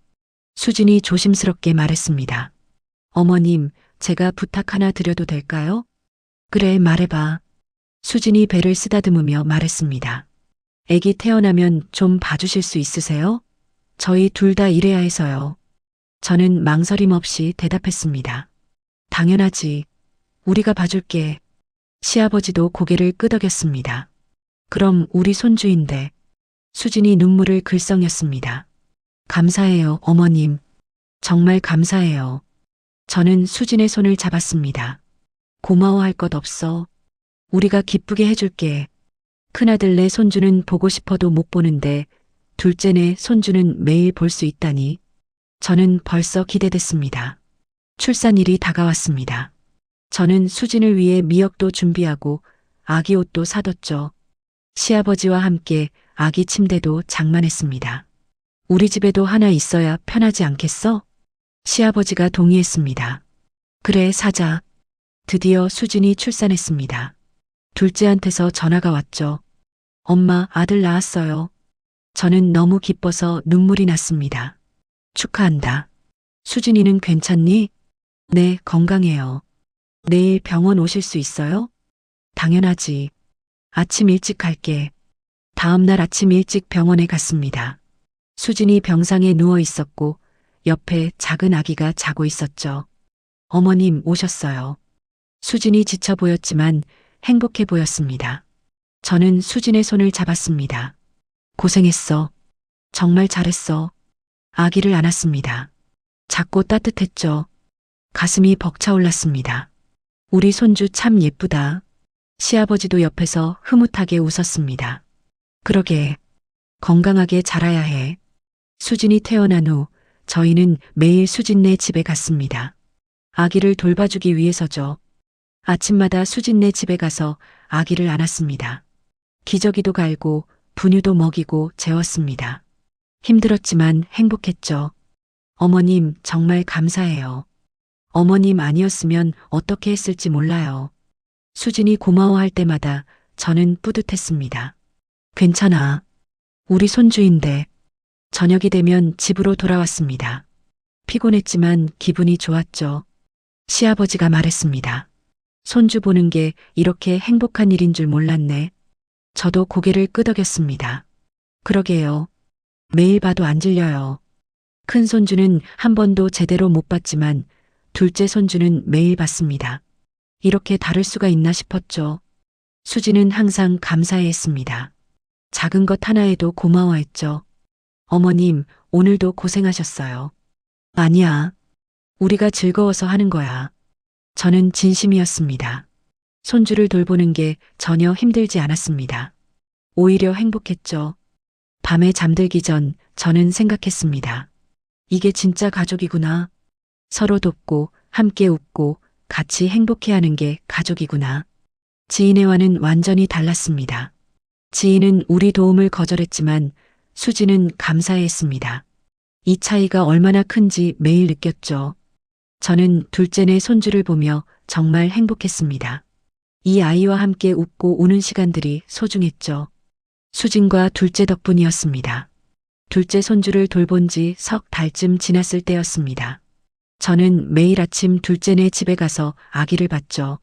수진이 조심스럽게 말했습니다. 어머님, 제가 부탁 하나 드려도 될까요? 그래, 말해봐. 수진이 배를 쓰다듬으며 말했습니다. 아기 태어나면 좀 봐주실 수 있으세요? 저희 둘 다 일해야 해서요. 저는 망설임 없이 대답했습니다. 당연하지. 우리가 봐줄게. 시아버지도 고개를 끄덕였습니다. 그럼 우리 손주인데. 수진이 눈물을 글썽였습니다. 감사해요, 어머님. 정말 감사해요. 저는 수진의 손을 잡았습니다. 고마워할 것 없어. 우리가 기쁘게 해줄게. 큰아들네 손주는 보고 싶어도 못 보는데 둘째네 손주는 매일 볼 수 있다니. 저는 벌써 기대됐습니다. 출산일이 다가왔습니다. 저는 수진을 위해 미역도 준비하고 아기 옷도 사뒀죠. 시아버지와 함께 아기 침대도 장만했습니다. 우리 집에도 하나 있어야 편하지 않겠어? 시아버지가 동의했습니다. 그래, 사자. 드디어 수진이 출산했습니다. 둘째한테서 전화가 왔죠. 엄마, 아들 낳았어요. 저는 너무 기뻐서 눈물이 났습니다. 축하한다. 수진이는 괜찮니? 네, 건강해요. 내일 병원 오실 수 있어요? 당연하지. 아침 일찍 갈게. 다음 날 아침 일찍 병원에 갔습니다. 수진이 병상에 누워 있었고 옆에 작은 아기가 자고 있었죠. 어머님 오셨어요. 수진이 지쳐 보였지만 행복해 보였습니다. 저는 수진의 손을 잡았습니다. 고생했어. 정말 잘했어. 아기를 안았습니다. 작고 따뜻했죠. 가슴이 벅차올랐습니다. 우리 손주 참 예쁘다. 시아버지도 옆에서 흐뭇하게 웃었습니다. 그러게. 건강하게 자라야 해. 수진이 태어난 후 저희는 매일 수진네 집에 갔습니다. 아기를 돌봐주기 위해서죠. 아침마다 수진네 집에 가서 아기를 안았습니다. 기저귀도 갈고 분유도 먹이고 재웠습니다. 힘들었지만 행복했죠. 어머님, 정말 감사해요. 어머님 아니었으면 어떻게 했을지 몰라요. 수진이 고마워할 때마다 저는 뿌듯했습니다. 괜찮아. 우리 손주인데. 저녁이 되면 집으로 돌아왔습니다. 피곤했지만 기분이 좋았죠. 시아버지가 말했습니다. 손주 보는 게 이렇게 행복한 일인 줄 몰랐네. 저도 고개를 끄덕였습니다. 그러게요. 매일 봐도 안 질려요. 큰 손주는 한 번도 제대로 못 봤지만 둘째 손주는 매일 봤습니다. 이렇게 다를 수가 있나 싶었죠. 수지는 항상 감사해했습니다. 작은 것 하나에도 고마워했죠. 어머님, 오늘도 고생하셨어요. 아니야. 우리가 즐거워서 하는 거야. 저는 진심이었습니다. 손주를 돌보는 게 전혀 힘들지 않았습니다. 오히려 행복했죠. 밤에 잠들기 전 저는 생각했습니다. 이게 진짜 가족이구나. 서로 돕고 함께 웃고 같이 행복해하는 게 가족이구나. 지인애와는 완전히 달랐습니다. 지인은 우리 도움을 거절했지만 수지는 감사해했습니다. 이 차이가 얼마나 큰지 매일 느꼈죠. 저는 둘째네 손주를 보며 정말 행복했습니다. 이 아이와 함께 웃고 우는 시간들이 소중했죠. 수진과 둘째 덕분이었습니다. 둘째 손주를 돌본 지 석 달쯤 지났을 때였습니다. 저는 매일 아침 둘째네 집에 가서 아기를 봤죠.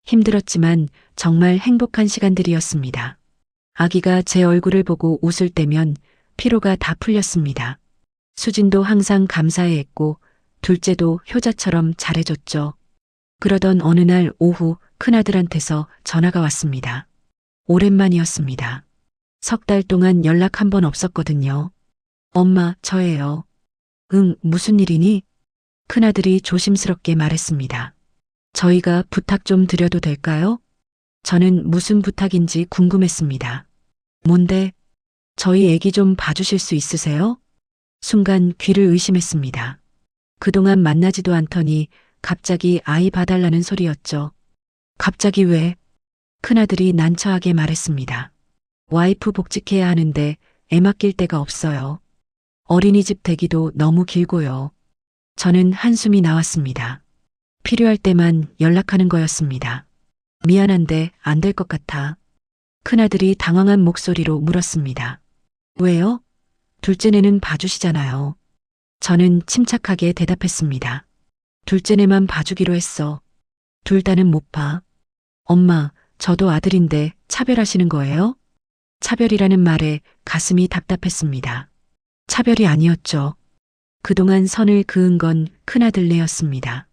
힘들었지만 정말 행복한 시간들이었습니다. 아기가 제 얼굴을 보고 웃을 때면 피로가 다 풀렸습니다. 수진도 항상 감사해했고 둘째도 효자처럼 잘해줬죠. 그러던 어느 날 오후 큰아들한테서 전화가 왔습니다. 오랜만이었습니다. 석 달 동안 연락 한 번 없었거든요. 엄마, 저예요. 응, 무슨 일이니? 큰아들이 조심스럽게 말했습니다. 저희가 부탁 좀 드려도 될까요? 저는 무슨 부탁인지 궁금했습니다. 뭔데? 저희 애기 좀 봐주실 수 있으세요? 순간 귀를 의심했습니다. 그동안 만나지도 않더니 갑자기 아이 봐달라는 소리였죠. 갑자기 왜? 큰아들이 난처하게 말했습니다. 와이프 복직해야 하는데 애 맡길 데가 없어요. 어린이집 대기도 너무 길고요. 저는 한숨이 나왔습니다. 필요할 때만 연락하는 거였습니다. 미안한데 안 될 것 같아. 큰아들이 당황한 목소리로 물었습니다. 왜요? 둘째네는 봐주시잖아요. 저는 침착하게 대답했습니다. 둘째네만 봐주기로 했어. 둘 다는 못 봐. 엄마, 저도 아들인데 차별하시는 거예요? 차별이라는 말에 가슴이 답답했습니다. 차별이 아니었죠. 그동안 선을 그은 건 큰아들네였습니다.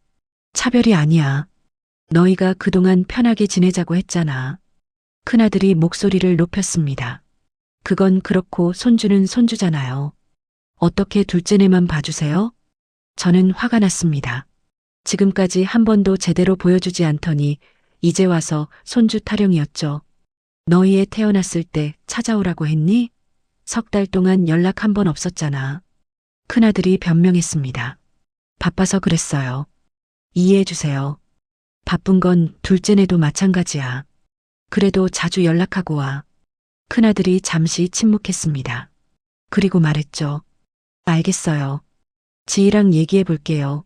차별이 아니야. 너희가 그동안 편하게 지내자고 했잖아. 큰아들이 목소리를 높였습니다. 그건 그렇고 손주는 손주잖아요. 어떻게 둘째네만 봐주세요? 저는 화가 났습니다. 지금까지 한 번도 제대로 보여주지 않더니 이제 와서 손주 타령이었죠. 너희 애 태어났을 때 찾아오라고 했니? 석 달 동안 연락 한 번 없었잖아. 큰아들이 변명했습니다. 바빠서 그랬어요. 이해해주세요. 바쁜 건 둘째네도 마찬가지야. 그래도 자주 연락하고 와. 큰아들이 잠시 침묵했습니다. 그리고 말했죠. 알겠어요. 지희랑 얘기해 볼게요.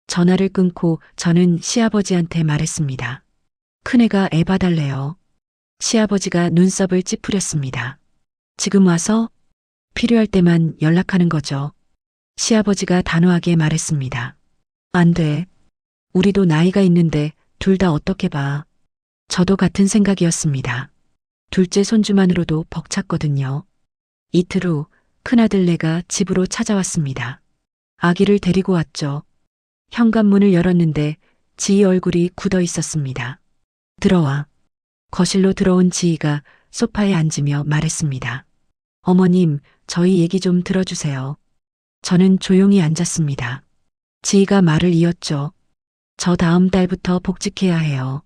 전화를 끊고 저는 시아버지한테 말했습니다. 큰애가 애 봐달래요. 시아버지가 눈썹을 찌푸렸습니다. 지금 와서? 필요할 때만 연락하는 거죠. 시아버지가 단호하게 말했습니다. 안 돼. 우리도 나이가 있는데 둘 다 어떻게 봐. 저도 같은 생각이었습니다. 둘째 손주만으로도 벅찼거든요. 이틀 후 큰아들네가 집으로 찾아왔습니다. 아기를 데리고 왔죠. 현관문을 열었는데 지희 얼굴이 굳어 있었습니다. 들어와. 거실로 들어온 지희가 소파에 앉으며 말했습니다. 어머님, 저희 얘기 좀 들어주세요. 저는 조용히 앉았습니다. 지희가 말을 이었죠. 저 다음 달부터 복직해야 해요.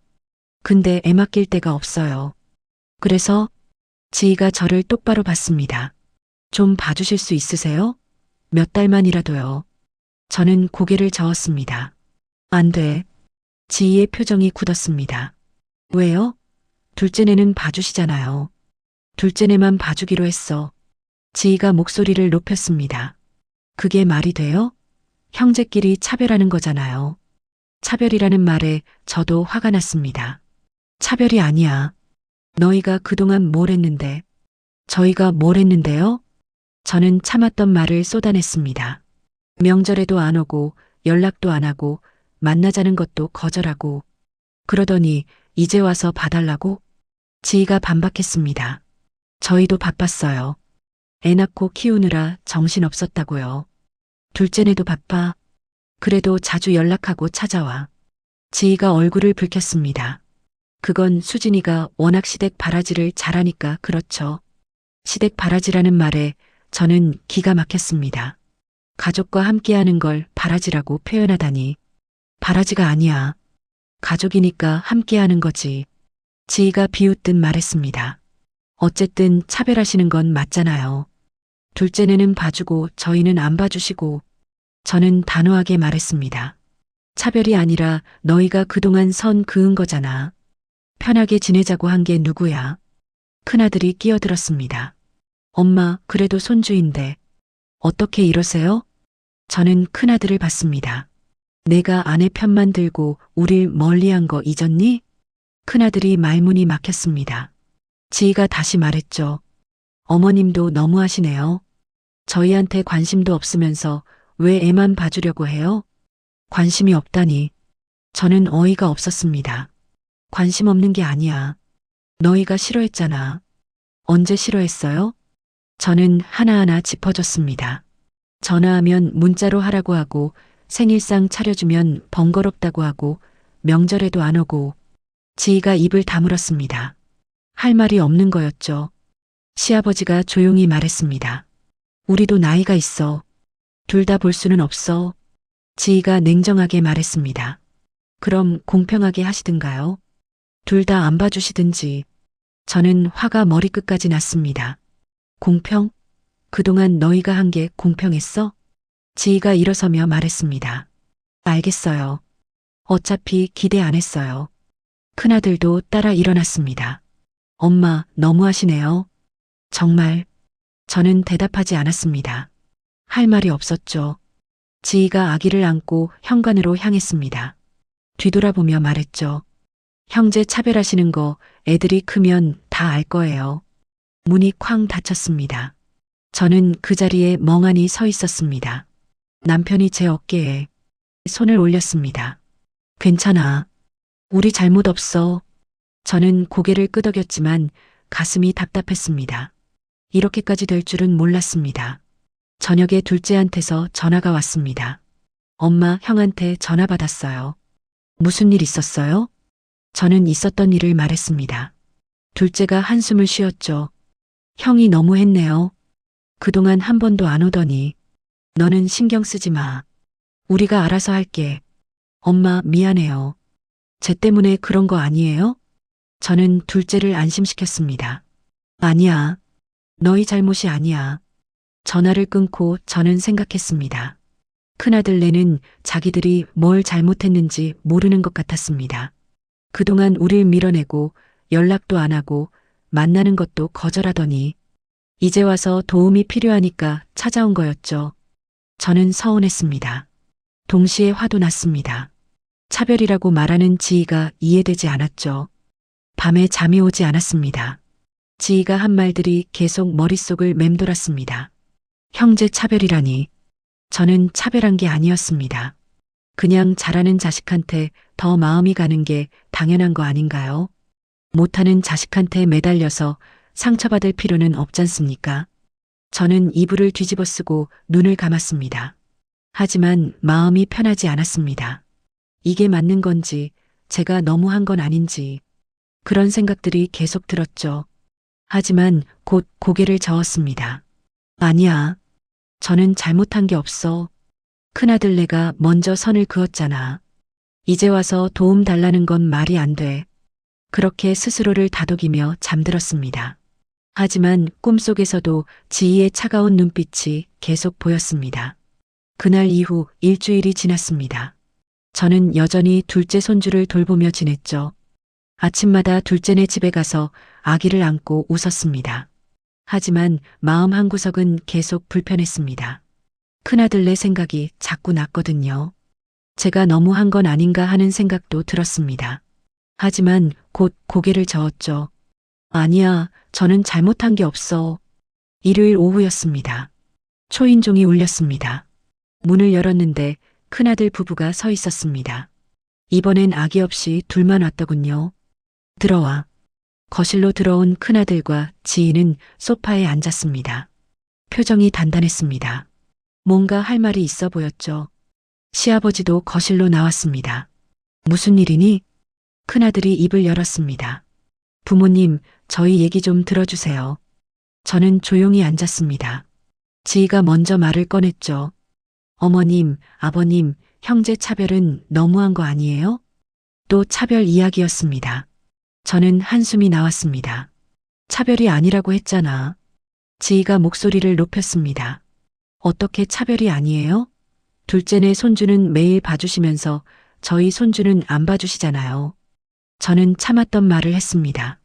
근데 애 맡길 데가 없어요. 그래서 지희가 저를 똑바로 봤습니다. 좀 봐주실 수 있으세요? 몇 달만이라도요. 저는 고개를 저었습니다. 안 돼. 지희의 표정이 굳었습니다. 왜요? 둘째네는 봐주시잖아요. 둘째네만 봐주기로 했어. 지희가 목소리를 높였습니다. 그게 말이 돼요? 형제끼리 차별하는 거잖아요. 차별이라는 말에 저도 화가 났습니다. 차별이 아니야. 너희가 그동안 뭘 했는데? 저희가 뭘 했는데요? 저는 참았던 말을 쏟아냈습니다. 명절에도 안 오고 연락도 안 하고 만나자는 것도 거절하고 그러더니 이제 와서 봐달라고? 지희가 반박했습니다. 저희도 바빴어요. 애 낳고 키우느라 정신 없었다고요. 둘째네도 바빠. 그래도 자주 연락하고 찾아와. 지희가 얼굴을 붉혔습니다. 그건 수진이가 워낙 시댁 바라지를 잘하니까 그렇죠. 시댁 바라지라는 말에 저는 기가 막혔습니다. 가족과 함께하는 걸 바라지라고 표현하다니. 바라지가 아니야. 가족이니까 함께하는 거지. 지희가 비웃듯 말했습니다. 어쨌든 차별하시는 건 맞잖아요. 둘째네는 봐주고 저희는 안 봐주시고 저는 단호하게 말했습니다. 차별이 아니라 너희가 그동안 선 그은 거잖아. 편하게 지내자고 한 게 누구야? 큰아들이 끼어들었습니다. 엄마, 그래도 손주인데 어떻게 이러세요? 저는 큰아들을 봤습니다. 내가 아내 편만 들고 우릴 멀리한 거 잊었니? 큰아들이 말문이 막혔습니다. 지희가 다시 말했죠. 어머님도 너무하시네요. 저희한테 관심도 없으면서 왜 애만 봐주려고 해요? 관심이 없다니. 저는 어이가 없었습니다. 관심 없는 게 아니야. 너희가 싫어했잖아. 언제 싫어했어요? 저는 하나하나 짚어줬습니다. 전화하면 문자로 하라고 하고 생일상 차려주면 번거롭다고 하고 명절에도 안 오고. 지희가 입을 다물었습니다. 할 말이 없는 거였죠. 시아버지가 조용히 말했습니다. 우리도 나이가 있어. 둘 다 볼 수는 없어. 지희가 냉정하게 말했습니다. 그럼 공평하게 하시든가요? 둘 다 안 봐주시든지. 저는 화가 머리끝까지 났습니다. 공평? 그동안 너희가 한 게 공평했어? 지희가 일어서며 말했습니다. 알겠어요. 어차피 기대 안 했어요. 큰아들도 따라 일어났습니다. 엄마, 너무하시네요. 정말. 저는 대답하지 않았습니다. 할 말이 없었죠. 지희가 아기를 안고 현관으로 향했습니다. 뒤돌아보며 말했죠. 형제 차별하시는 거 애들이 크면 다 알 거예요. 문이 쾅 닫혔습니다. 저는 그 자리에 멍하니 서 있었습니다. 남편이 제 어깨에 손을 올렸습니다. 괜찮아. 우리 잘못 없어. 저는 고개를 끄덕였지만 가슴이 답답했습니다. 이렇게까지 될 줄은 몰랐습니다. 저녁에 둘째한테서 전화가 왔습니다. 엄마, 형한테 전화 받았어요. 무슨 일 있었어요? 저는 있었던 일을 말했습니다. 둘째가 한숨을 쉬었죠. 형이 너무했네요. 그동안 한 번도 안 오더니. 너는 신경 쓰지 마. 우리가 알아서 할게. 엄마, 미안해요. 쟤 때문에 그런 거 아니에요? 저는 둘째를 안심시켰습니다. 아니야. 너희 잘못이 아니야. 전화를 끊고 저는 생각했습니다. 큰아들네는 자기들이 뭘 잘못했는지 모르는 것 같았습니다. 그동안 우릴 밀어내고 연락도 안 하고 만나는 것도 거절하더니 이제 와서 도움이 필요하니까 찾아온 거였죠. 저는 서운했습니다. 동시에 화도 났습니다. 차별이라고 말하는 지희가 이해되지 않았죠. 밤에 잠이 오지 않았습니다. 지희가 한 말들이 계속 머릿속을 맴돌았습니다. 형제 차별이라니. 저는 차별한 게 아니었습니다. 그냥 잘하는 자식한테 더 마음이 가는 게 당연한 거 아닌가요? 못하는 자식한테 매달려서 상처받을 필요는 없잖습니까? 저는 이불을 뒤집어 쓰고 눈을 감았습니다. 하지만 마음이 편하지 않았습니다. 이게 맞는 건지, 제가 너무한 건 아닌지, 그런 생각들이 계속 들었죠. 하지만 곧 고개를 저었습니다. 아니야. 저는 잘못한 게 없어. 큰아들 내가 먼저 선을 그었잖아. 이제 와서 도움 달라는 건 말이 안 돼. 그렇게 스스로를 다독이며 잠들었습니다. 하지만 꿈속에서도 지희의 차가운 눈빛이 계속 보였습니다. 그날 이후 일주일이 지났습니다. 저는 여전히 둘째 손주를 돌보며 지냈죠. 아침마다 둘째네 집에 가서 아기를 안고 웃었습니다. 하지만 마음 한구석은 계속 불편했습니다. 큰아들네 생각이 자꾸 났거든요. 제가 너무 한 건 아닌가 하는 생각도 들었습니다. 하지만 곧 고개를 저었죠. 아니야, 저는 잘못한 게 없어. 일요일 오후였습니다. 초인종이 울렸습니다. 문을 열었는데 큰아들 부부가 서 있었습니다. 이번엔 아기 없이 둘만 왔더군요. 들어와. 거실로 들어온 큰아들과 지인은 소파에 앉았습니다. 표정이 단단했습니다. 뭔가 할 말이 있어 보였죠. 시아버지도 거실로 나왔습니다. 무슨 일이니? 큰아들이 입을 열었습니다. 부모님, 저희 얘기 좀 들어주세요. 저는 조용히 앉았습니다. 지희가 먼저 말을 꺼냈죠. 어머님, 아버님, 형제 차별은 너무한 거 아니에요? 또 차별 이야기였습니다. 저는 한숨이 나왔습니다. 차별이 아니라고 했잖아. 지희가 목소리를 높였습니다. 어떻게 차별이 아니에요? 둘째네 손주는 매일 봐주시면서 저희 손주는 안 봐주시잖아요. 저는 참았던 말을 했습니다.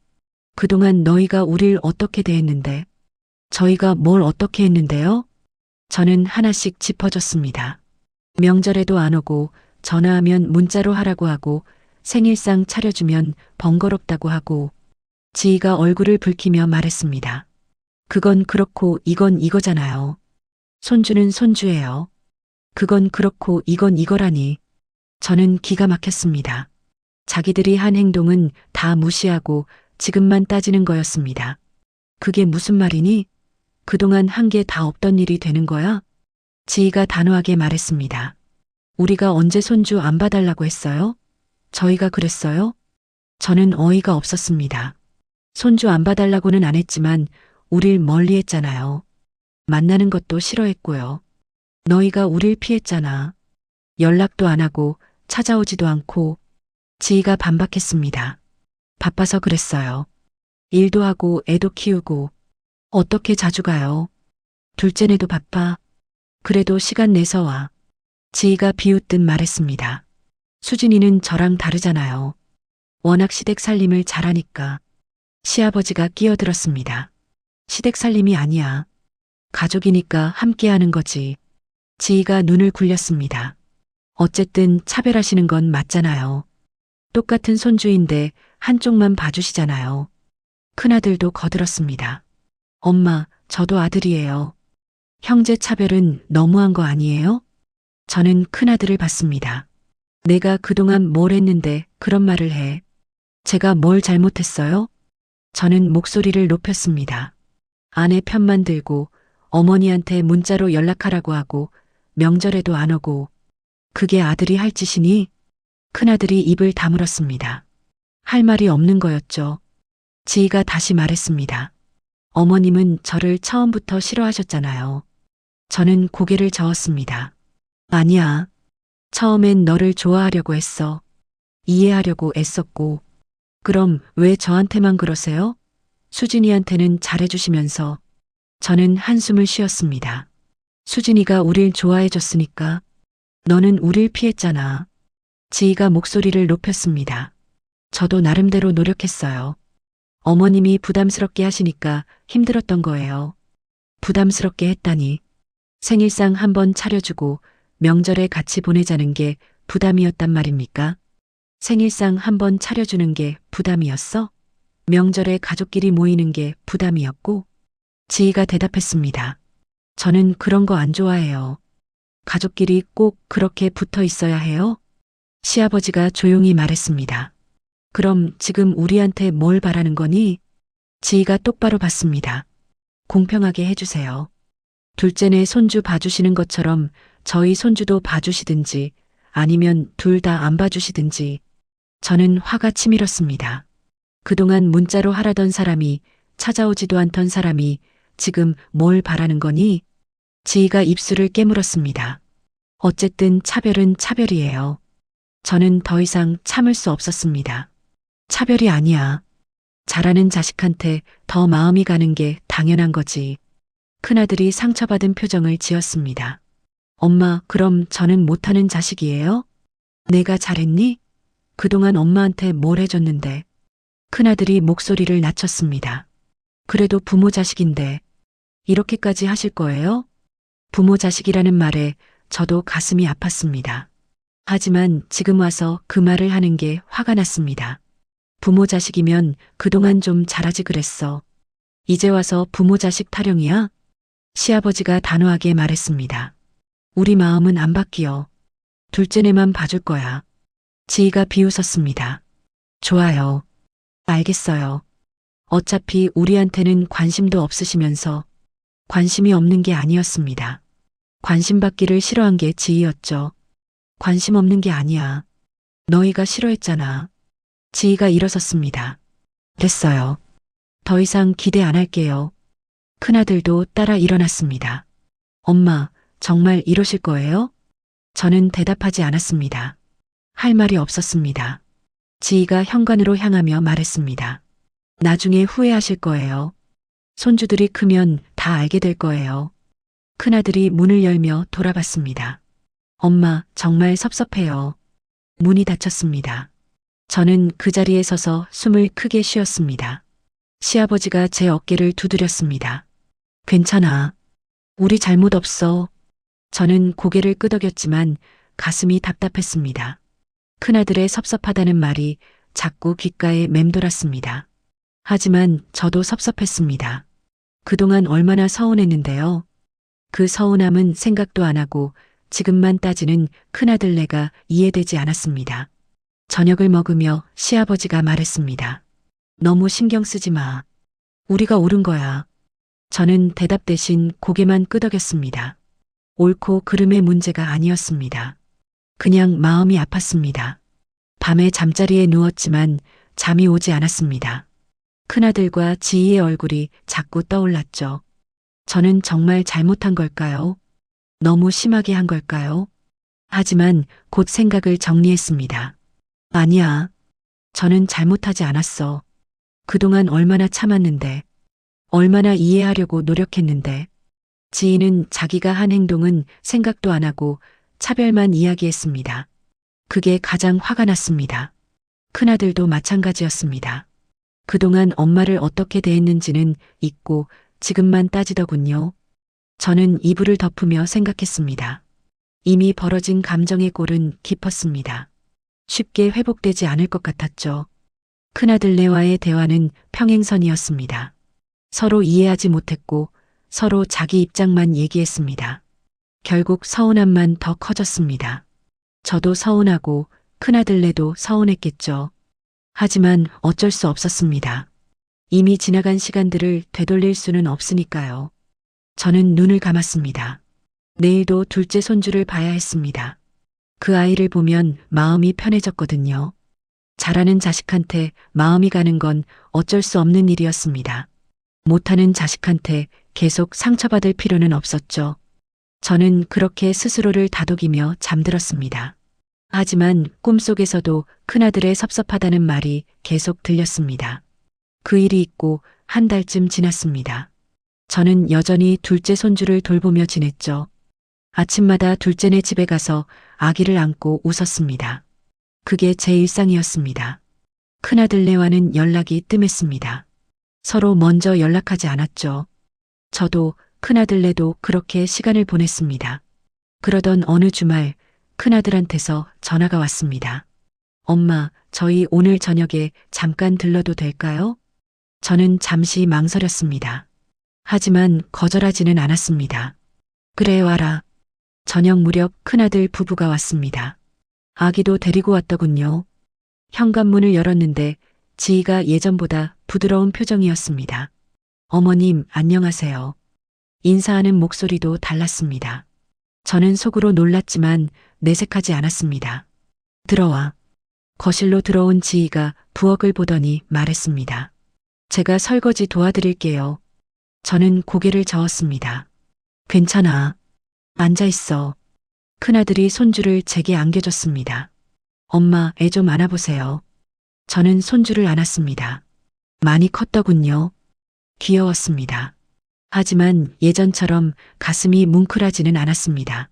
그동안 너희가 우릴 어떻게 대했는데? 저희가 뭘 어떻게 했는데요? 저는 하나씩 짚어줬습니다. 명절에도 안 오고 전화하면 문자로 하라고 하고 생일상 차려주면 번거롭다고 하고 지희가 얼굴을 붉히며 말했습니다. 그건 그렇고 이건 이거잖아요. 손주는 손주예요. 그건 그렇고 이건 이거라니. 저는 기가 막혔습니다. 자기들이 한 행동은 다 무시하고 지금만 따지는 거였습니다. 그게 무슨 말이니? 그동안 한 게 다 없던 일이 되는 거야? 지희가 단호하게 말했습니다. 우리가 언제 손주 안 봐달라고 했어요? 저희가 그랬어요? 저는 어이가 없었습니다. 손주 안 봐달라고는 안 했지만 우릴 멀리 했잖아요. 만나는 것도 싫어했고요. 너희가 우릴 피했잖아. 연락도 안 하고 찾아오지도 않고. 지희가 반박했습니다. 바빠서 그랬어요. 일도 하고 애도 키우고. 어떻게 자주 가요? 둘째네도 바빠. 그래도 시간 내서 와. 지희가 비웃듯 말했습니다. 수진이는 저랑 다르잖아요. 워낙 시댁 살림을 잘하니까. 시아버지가 끼어들었습니다. 시댁 살림이 아니야. 가족이니까 함께 하는 거지. 지희가 눈을 굴렸습니다. 어쨌든 차별하시는 건 맞잖아요. 똑같은 손주인데 한쪽만 봐주시잖아요. 큰아들도 거들었습니다. 엄마, 저도 아들이에요. 형제 차별은 너무한 거 아니에요? 저는 큰아들을 봤습니다. 내가 그동안 뭘 했는데 그런 말을 해. 제가 뭘 잘못했어요? 저는 목소리를 높였습니다. 아내 편만 들고 어머니한테 문자로 연락하라고 하고 명절에도 안 오고. 그게 아들이 할 짓이니? 큰아들이 입을 다물었습니다. 할 말이 없는 거였죠. 지희가 다시 말했습니다. 어머님은 저를 처음부터 싫어하셨잖아요. 저는 고개를 저었습니다. 아니야. 처음엔 너를 좋아하려고 했어. 이해하려고 애썼고. 그럼 왜 저한테만 그러세요? 수진이한테는 잘해주시면서. 저는 한숨을 쉬었습니다. 수진이가 우릴 좋아해줬으니까. 너는 우릴 피했잖아. 지희가 목소리를 높였습니다. 저도 나름대로 노력했어요. 어머님이 부담스럽게 하시니까 힘들었던 거예요. 부담스럽게 했다니. 생일상 한번 차려주고 명절에 같이 보내자는 게 부담이었단 말입니까? 생일상 한번 차려주는 게 부담이었어? 명절에 가족끼리 모이는 게 부담이었고? 지희가 대답했습니다. 저는 그런 거 안 좋아해요. 가족끼리 꼭 그렇게 붙어 있어야 해요? 시아버지가 조용히 말했습니다. 그럼 지금 우리한테 뭘 바라는 거니? 지희가 똑바로 봤습니다. 공평하게 해주세요. 둘째네 손주 봐주시는 것처럼 저희 손주도 봐주시든지 아니면 둘 다 안 봐주시든지. 저는 화가 치밀었습니다. 그동안 문자로 하라던 사람이 찾아오지도 않던 사람이 지금 뭘 바라는 거니? 지희가 입술을 깨물었습니다. 어쨌든 차별은 차별이에요. 저는 더 이상 참을 수 없었습니다. 차별이 아니야. 잘하는 자식한테 더 마음이 가는 게 당연한 거지. 큰아들이 상처받은 표정을 지었습니다. 엄마, 그럼 저는 못하는 자식이에요? 내가 잘했니? 그동안 엄마한테 뭘 해줬는데. 큰아들이 목소리를 낮췄습니다. 그래도 부모 자식인데 이렇게까지 하실 거예요? 부모 자식이라는 말에 저도 가슴이 아팠습니다. 하지만 지금 와서 그 말을 하는 게 화가 났습니다. 부모 자식이면 그동안 좀 잘하지 그랬어. 이제 와서 부모 자식 타령이야? 시아버지가 단호하게 말했습니다. 우리 마음은 안 바뀌어. 둘째네만 봐줄 거야. 지희가 비웃었습니다. 좋아요. 알겠어요. 어차피 우리한테는 관심도 없으시면서 관심이 없는 게 아니었습니다. 관심 받기를 싫어한 게 지희였죠. 관심 없는 게 아니야. 너희가 싫어했잖아. 지희가 일어섰습니다. 됐어요. 더 이상 기대 안 할게요. 큰아들도 따라 일어났습니다. 엄마, 정말 이러실 거예요? 저는 대답하지 않았습니다. 할 말이 없었습니다. 지희가 현관으로 향하며 말했습니다. 나중에 후회하실 거예요. 손주들이 크면 다 알게 될 거예요. 큰아들이 문을 열며 돌아봤습니다. 엄마, 정말 섭섭해요. 문이 닫혔습니다. 저는 그 자리에 서서 숨을 크게 쉬었습니다. 시아버지가 제 어깨를 두드렸습니다. 괜찮아. 우리 잘못 없어. 저는 고개를 끄덕였지만 가슴이 답답했습니다. 큰아들의 섭섭하다는 말이 자꾸 귓가에 맴돌았습니다. 하지만 저도 섭섭했습니다. 그동안 얼마나 서운했는데요. 그 서운함은 생각도 안 하고 지금만 따지는 큰아들네가 이해되지 않았습니다. 저녁을 먹으며 시아버지가 말했습니다. 너무 신경 쓰지 마. 우리가 옳은 거야. 저는 대답 대신 고개만 끄덕였습니다. 옳고 그름의 문제가 아니었습니다. 그냥 마음이 아팠습니다. 밤에 잠자리에 누웠지만 잠이 오지 않았습니다. 큰아들과 지희의 얼굴이 자꾸 떠올랐죠. 저는 정말 잘못한 걸까요? 너무 심하게 한 걸까요? 하지만 곧 생각을 정리했습니다. 아니야. 저는 잘못하지 않았어. 그동안 얼마나 참았는데, 얼마나 이해하려고 노력했는데, 지희는 자기가 한 행동은 생각도 안 하고 차별만 이야기했습니다. 그게 가장 화가 났습니다. 큰아들도 마찬가지였습니다. 그동안 엄마를 어떻게 대했는지는 잊고 지금만 따지더군요. 저는 이불을 덮으며 생각했습니다. 이미 벌어진 감정의 골은 깊었습니다. 쉽게 회복되지 않을 것 같았죠. 큰아들네와의 대화는 평행선이었습니다. 서로 이해하지 못했고 서로 자기 입장만 얘기했습니다. 결국 서운함만 더 커졌습니다. 저도 서운하고 큰아들네도 서운했겠죠. 하지만 어쩔 수 없었습니다. 이미 지나간 시간들을 되돌릴 수는 없으니까요. 저는 눈을 감았습니다. 내일도 둘째 손주를 봐야 했습니다. 그 아이를 보면 마음이 편해졌거든요. 잘하는 자식한테 마음이 가는 건 어쩔 수 없는 일이었습니다. 못하는 자식한테 계속 상처받을 필요는 없었죠. 저는 그렇게 스스로를 다독이며 잠들었습니다. 하지만 꿈속에서도 큰아들의 섭섭하다는 말이 계속 들렸습니다. 그 일이 있고 한 달쯤 지났습니다. 저는 여전히 둘째 손주를 돌보며 지냈죠. 아침마다 둘째네 집에 가서 아기를 안고 웃었습니다. 그게 제 일상이었습니다. 큰아들네와는 연락이 뜸했습니다. 서로 먼저 연락하지 않았죠. 저도 큰아들네도 그렇게 시간을 보냈습니다. 그러던 어느 주말 큰아들한테서 전화가 왔습니다. 엄마, 저희 오늘 저녁에 잠깐 들러도 될까요? 저는 잠시 망설였습니다. 하지만 거절하지는 않았습니다. 그래, 와라. 저녁 무렵 큰아들 부부가 왔습니다. 아기도 데리고 왔더군요. 현관문을 열었는데 지희가 예전보다 부드러운 표정이었습니다. 어머님, 안녕하세요. 인사하는 목소리도 달랐습니다. 저는 속으로 놀랐지만 내색하지 않았습니다. 들어와. 거실로 들어온 지희가 부엌을 보더니 말했습니다. 제가 설거지 도와드릴게요. 저는 고개를 저었습니다. 괜찮아. 앉아있어. 큰아들이 손주를 제게 안겨줬습니다. 엄마, 애 좀 안아보세요. 저는 손주를 안았습니다. 많이 컸더군요. 귀여웠습니다. 하지만 예전처럼 가슴이 뭉클하지는 않았습니다.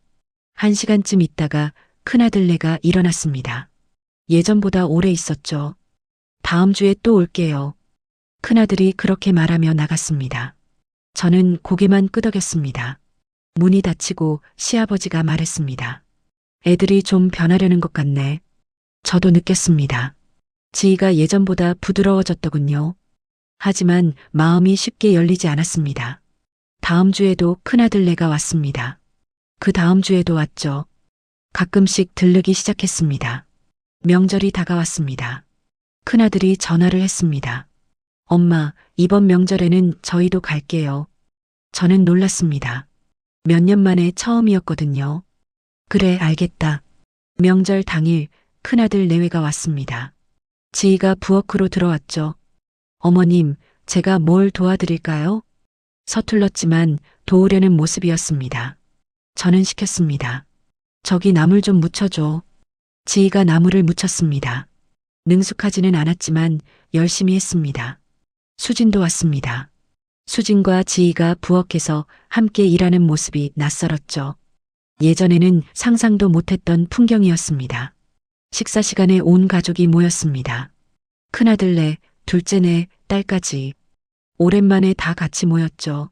1시간쯤 있다가 큰아들네가 일어났습니다. 예전보다 오래 있었죠. 다음 주에 또 올게요. 큰아들이 그렇게 말하며 나갔습니다. 저는 고개만 끄덕였습니다. 문이 닫히고 시아버지가 말했습니다. 애들이 좀 변하려는 것 같네. 저도 느꼈습니다. 지희가 예전보다 부드러워졌더군요. 하지만 마음이 쉽게 열리지 않았습니다. 다음 주에도 큰아들네가 왔습니다. 그 다음 주에도 왔죠. 가끔씩 들르기 시작했습니다. 명절이 다가왔습니다. 큰아들이 전화를 했습니다. 엄마, 이번 명절에는 저희도 갈게요. 저는 놀랐습니다. 몇 년 만에 처음이었거든요. 그래, 알겠다. 명절 당일 큰아들 내외가 왔습니다. 지희가 부엌으로 들어왔죠. 어머님, 제가 뭘 도와드릴까요? 서툴렀지만 도우려는 모습이었습니다. 저는 시켰습니다. 저기 나물 좀 묻혀줘. 지희가 나물을 묻혔습니다. 능숙하지는 않았지만 열심히 했습니다. 수진도 왔습니다. 수진과 지희가 부엌에서 함께 일하는 모습이 낯설었죠. 예전에는 상상도 못했던 풍경이었습니다. 식사 시간에 온 가족이 모였습니다. 큰아들네, 둘째네, 딸까지. 오랜만에 다 같이 모였죠.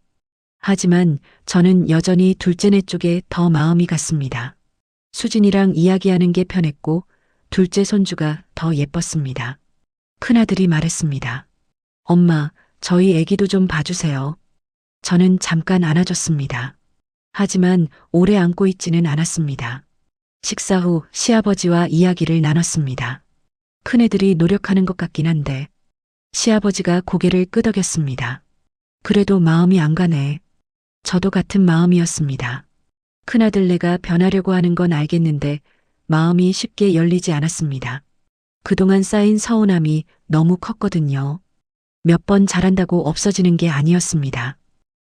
하지만 저는 여전히 둘째네 쪽에 더 마음이 갔습니다. 수진이랑 이야기하는 게 편했고 둘째 손주가 더 예뻤습니다. 큰아들이 말했습니다. 엄마, 저희 애기도 좀 봐주세요. 저는 잠깐 안아줬습니다. 하지만 오래 안고 있지는 않았습니다. 식사 후 시아버지와 이야기를 나눴습니다. 큰애들이 노력하는 것 같긴 한데 시아버지가 고개를 끄덕였습니다. 그래도 마음이 안 가네. 저도 같은 마음이었습니다. 큰아들네가 변하려고 하는 건 알겠는데 마음이 쉽게 열리지 않았습니다. 그동안 쌓인 서운함이 너무 컸거든요. 몇 번 잘한다고 없어지는 게 아니었습니다.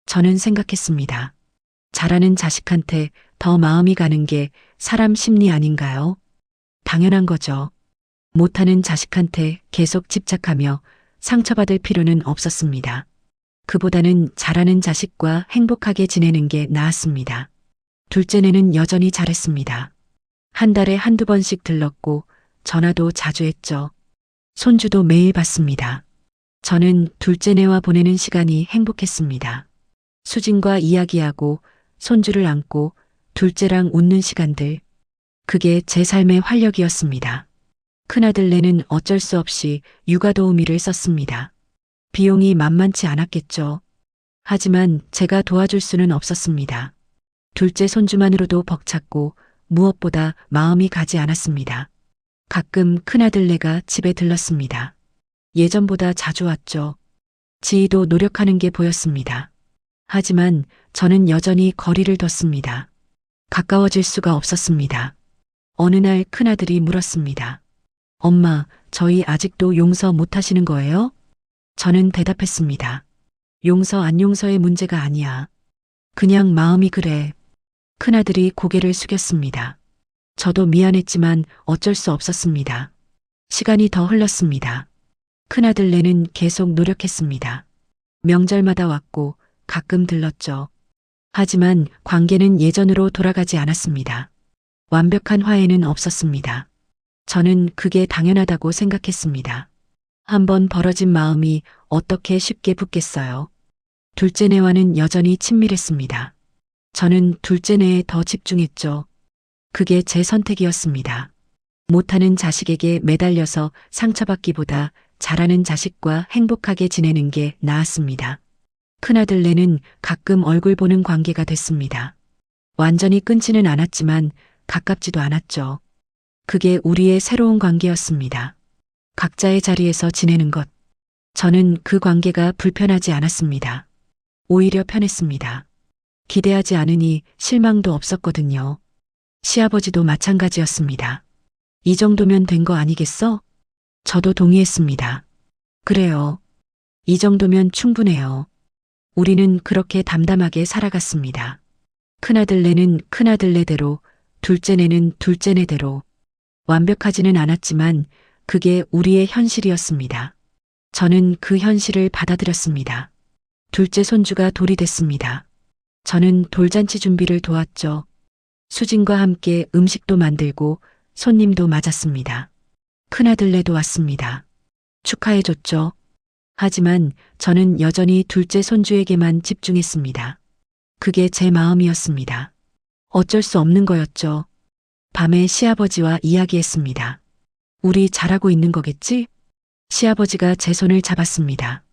저는 생각했습니다. 잘하는 자식한테 더 마음이 가는 게 사람 심리 아닌가요? 당연한 거죠. 못하는 자식한테 계속 집착하며 상처받을 필요는 없었습니다. 그보다는 잘하는 자식과 행복하게 지내는 게 나았습니다. 둘째네는 여전히 잘했습니다. 한 달에 한두 번씩 들렀고 전화도 자주 했죠. 손주도 매일 봤습니다. 저는 둘째네와 보내는 시간이 행복했습니다. 수진과 이야기하고 손주를 안고 둘째랑 웃는 시간들. 그게 제 삶의 활력이었습니다. 큰아들네는 어쩔 수 없이 육아도우미를 썼습니다. 비용이 만만치 않았겠죠. 하지만 제가 도와줄 수는 없었습니다. 둘째 손주만으로도 벅찼고 무엇보다 마음이 가지 않았습니다. 가끔 큰아들네가 집에 들렀습니다. 예전보다 자주 왔죠. 지희도 노력하는 게 보였습니다. 하지만 저는 여전히 거리를 뒀습니다. 가까워질 수가 없었습니다. 어느 날 큰아들이 물었습니다. 엄마, 저희 아직도 용서 못 하시는 거예요? 저는 대답했습니다. 용서 안 용서의 문제가 아니야. 그냥 마음이 그래. 큰아들이 고개를 숙였습니다. 저도 미안했지만 어쩔 수 없었습니다. 시간이 더 흘렀습니다. 큰아들네는 계속 노력했습니다. 명절마다 왔고 가끔 들렀죠. 하지만 관계는 예전으로 돌아가지 않았습니다. 완벽한 화해는 없었습니다. 저는 그게 당연하다고 생각했습니다. 한번 벌어진 마음이 어떻게 쉽게 붙겠어요. 둘째네와는 여전히 친밀했습니다. 저는 둘째네에 더 집중했죠. 그게 제 선택이었습니다. 못하는 자식에게 매달려서 상처받기보다 잘하는 자식과 행복하게 지내는 게 나았습니다. 큰아들네는 가끔 얼굴 보는 관계가 됐습니다. 완전히 끊지는 않았지만 가깝지도 않았죠. 그게 우리의 새로운 관계였습니다. 각자의 자리에서 지내는 것. 저는 그 관계가 불편하지 않았습니다. 오히려 편했습니다. 기대하지 않으니 실망도 없었거든요. 시아버지도 마찬가지였습니다. 이 정도면 된 거 아니겠어? 저도 동의했습니다. 그래요. 이 정도면 충분해요. 우리는 그렇게 담담하게 살아갔습니다. 큰아들네는 큰아들네대로, 둘째네는 둘째네대로. 완벽하지는 않았지만 그게 우리의 현실이었습니다. 저는 그 현실을 받아들였습니다. 둘째 손주가 돌이 됐습니다. 저는 돌잔치 준비를 도왔죠. 수진과 함께 음식도 만들고 손님도 맞았습니다. 큰아들네도 왔습니다. 축하해줬죠. 하지만 저는 여전히 둘째 손주에게만 집중했습니다. 그게 제 마음이었습니다. 어쩔 수 없는 거였죠. 밤에 시아버지와 이야기했습니다. 우리 잘하고 있는 거겠지? 시아버지가 제 손을 잡았습니다.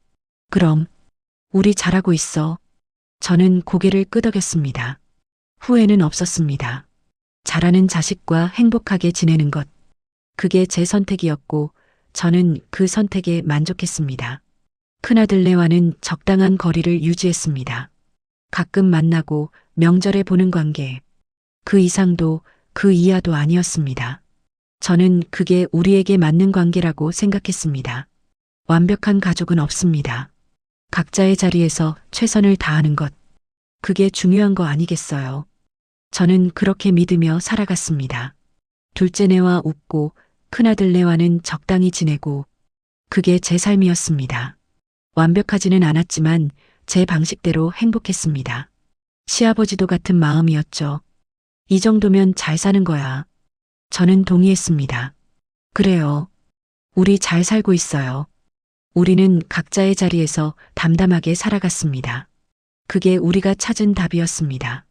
그럼, 우리 잘하고 있어. 저는 고개를 끄덕였습니다. 후회는 없었습니다. 잘하는 자식과 행복하게 지내는 것. 그게 제 선택이었고, 저는 그 선택에 만족했습니다. 큰아들네와는 적당한 거리를 유지했습니다. 가끔 만나고 명절에 보는 관계. 그 이상도 그 이하도 아니었습니다. 저는 그게 우리에게 맞는 관계라고 생각했습니다. 완벽한 가족은 없습니다. 각자의 자리에서 최선을 다하는 것. 그게 중요한 거 아니겠어요? 저는 그렇게 믿으며 살아갔습니다. 둘째네와 웃고 큰아들네와는 적당히 지내고 그게 제 삶이었습니다. 완벽하지는 않았지만 제 방식대로 행복했습니다. 시아버지도 같은 마음이었죠. 이 정도면 잘 사는 거야. 저는 동의했습니다. 그래요. 우리 잘 살고 있어요. 우리는 각자의 자리에서 담담하게 살아갔습니다. 그게 우리가 찾은 답이었습니다.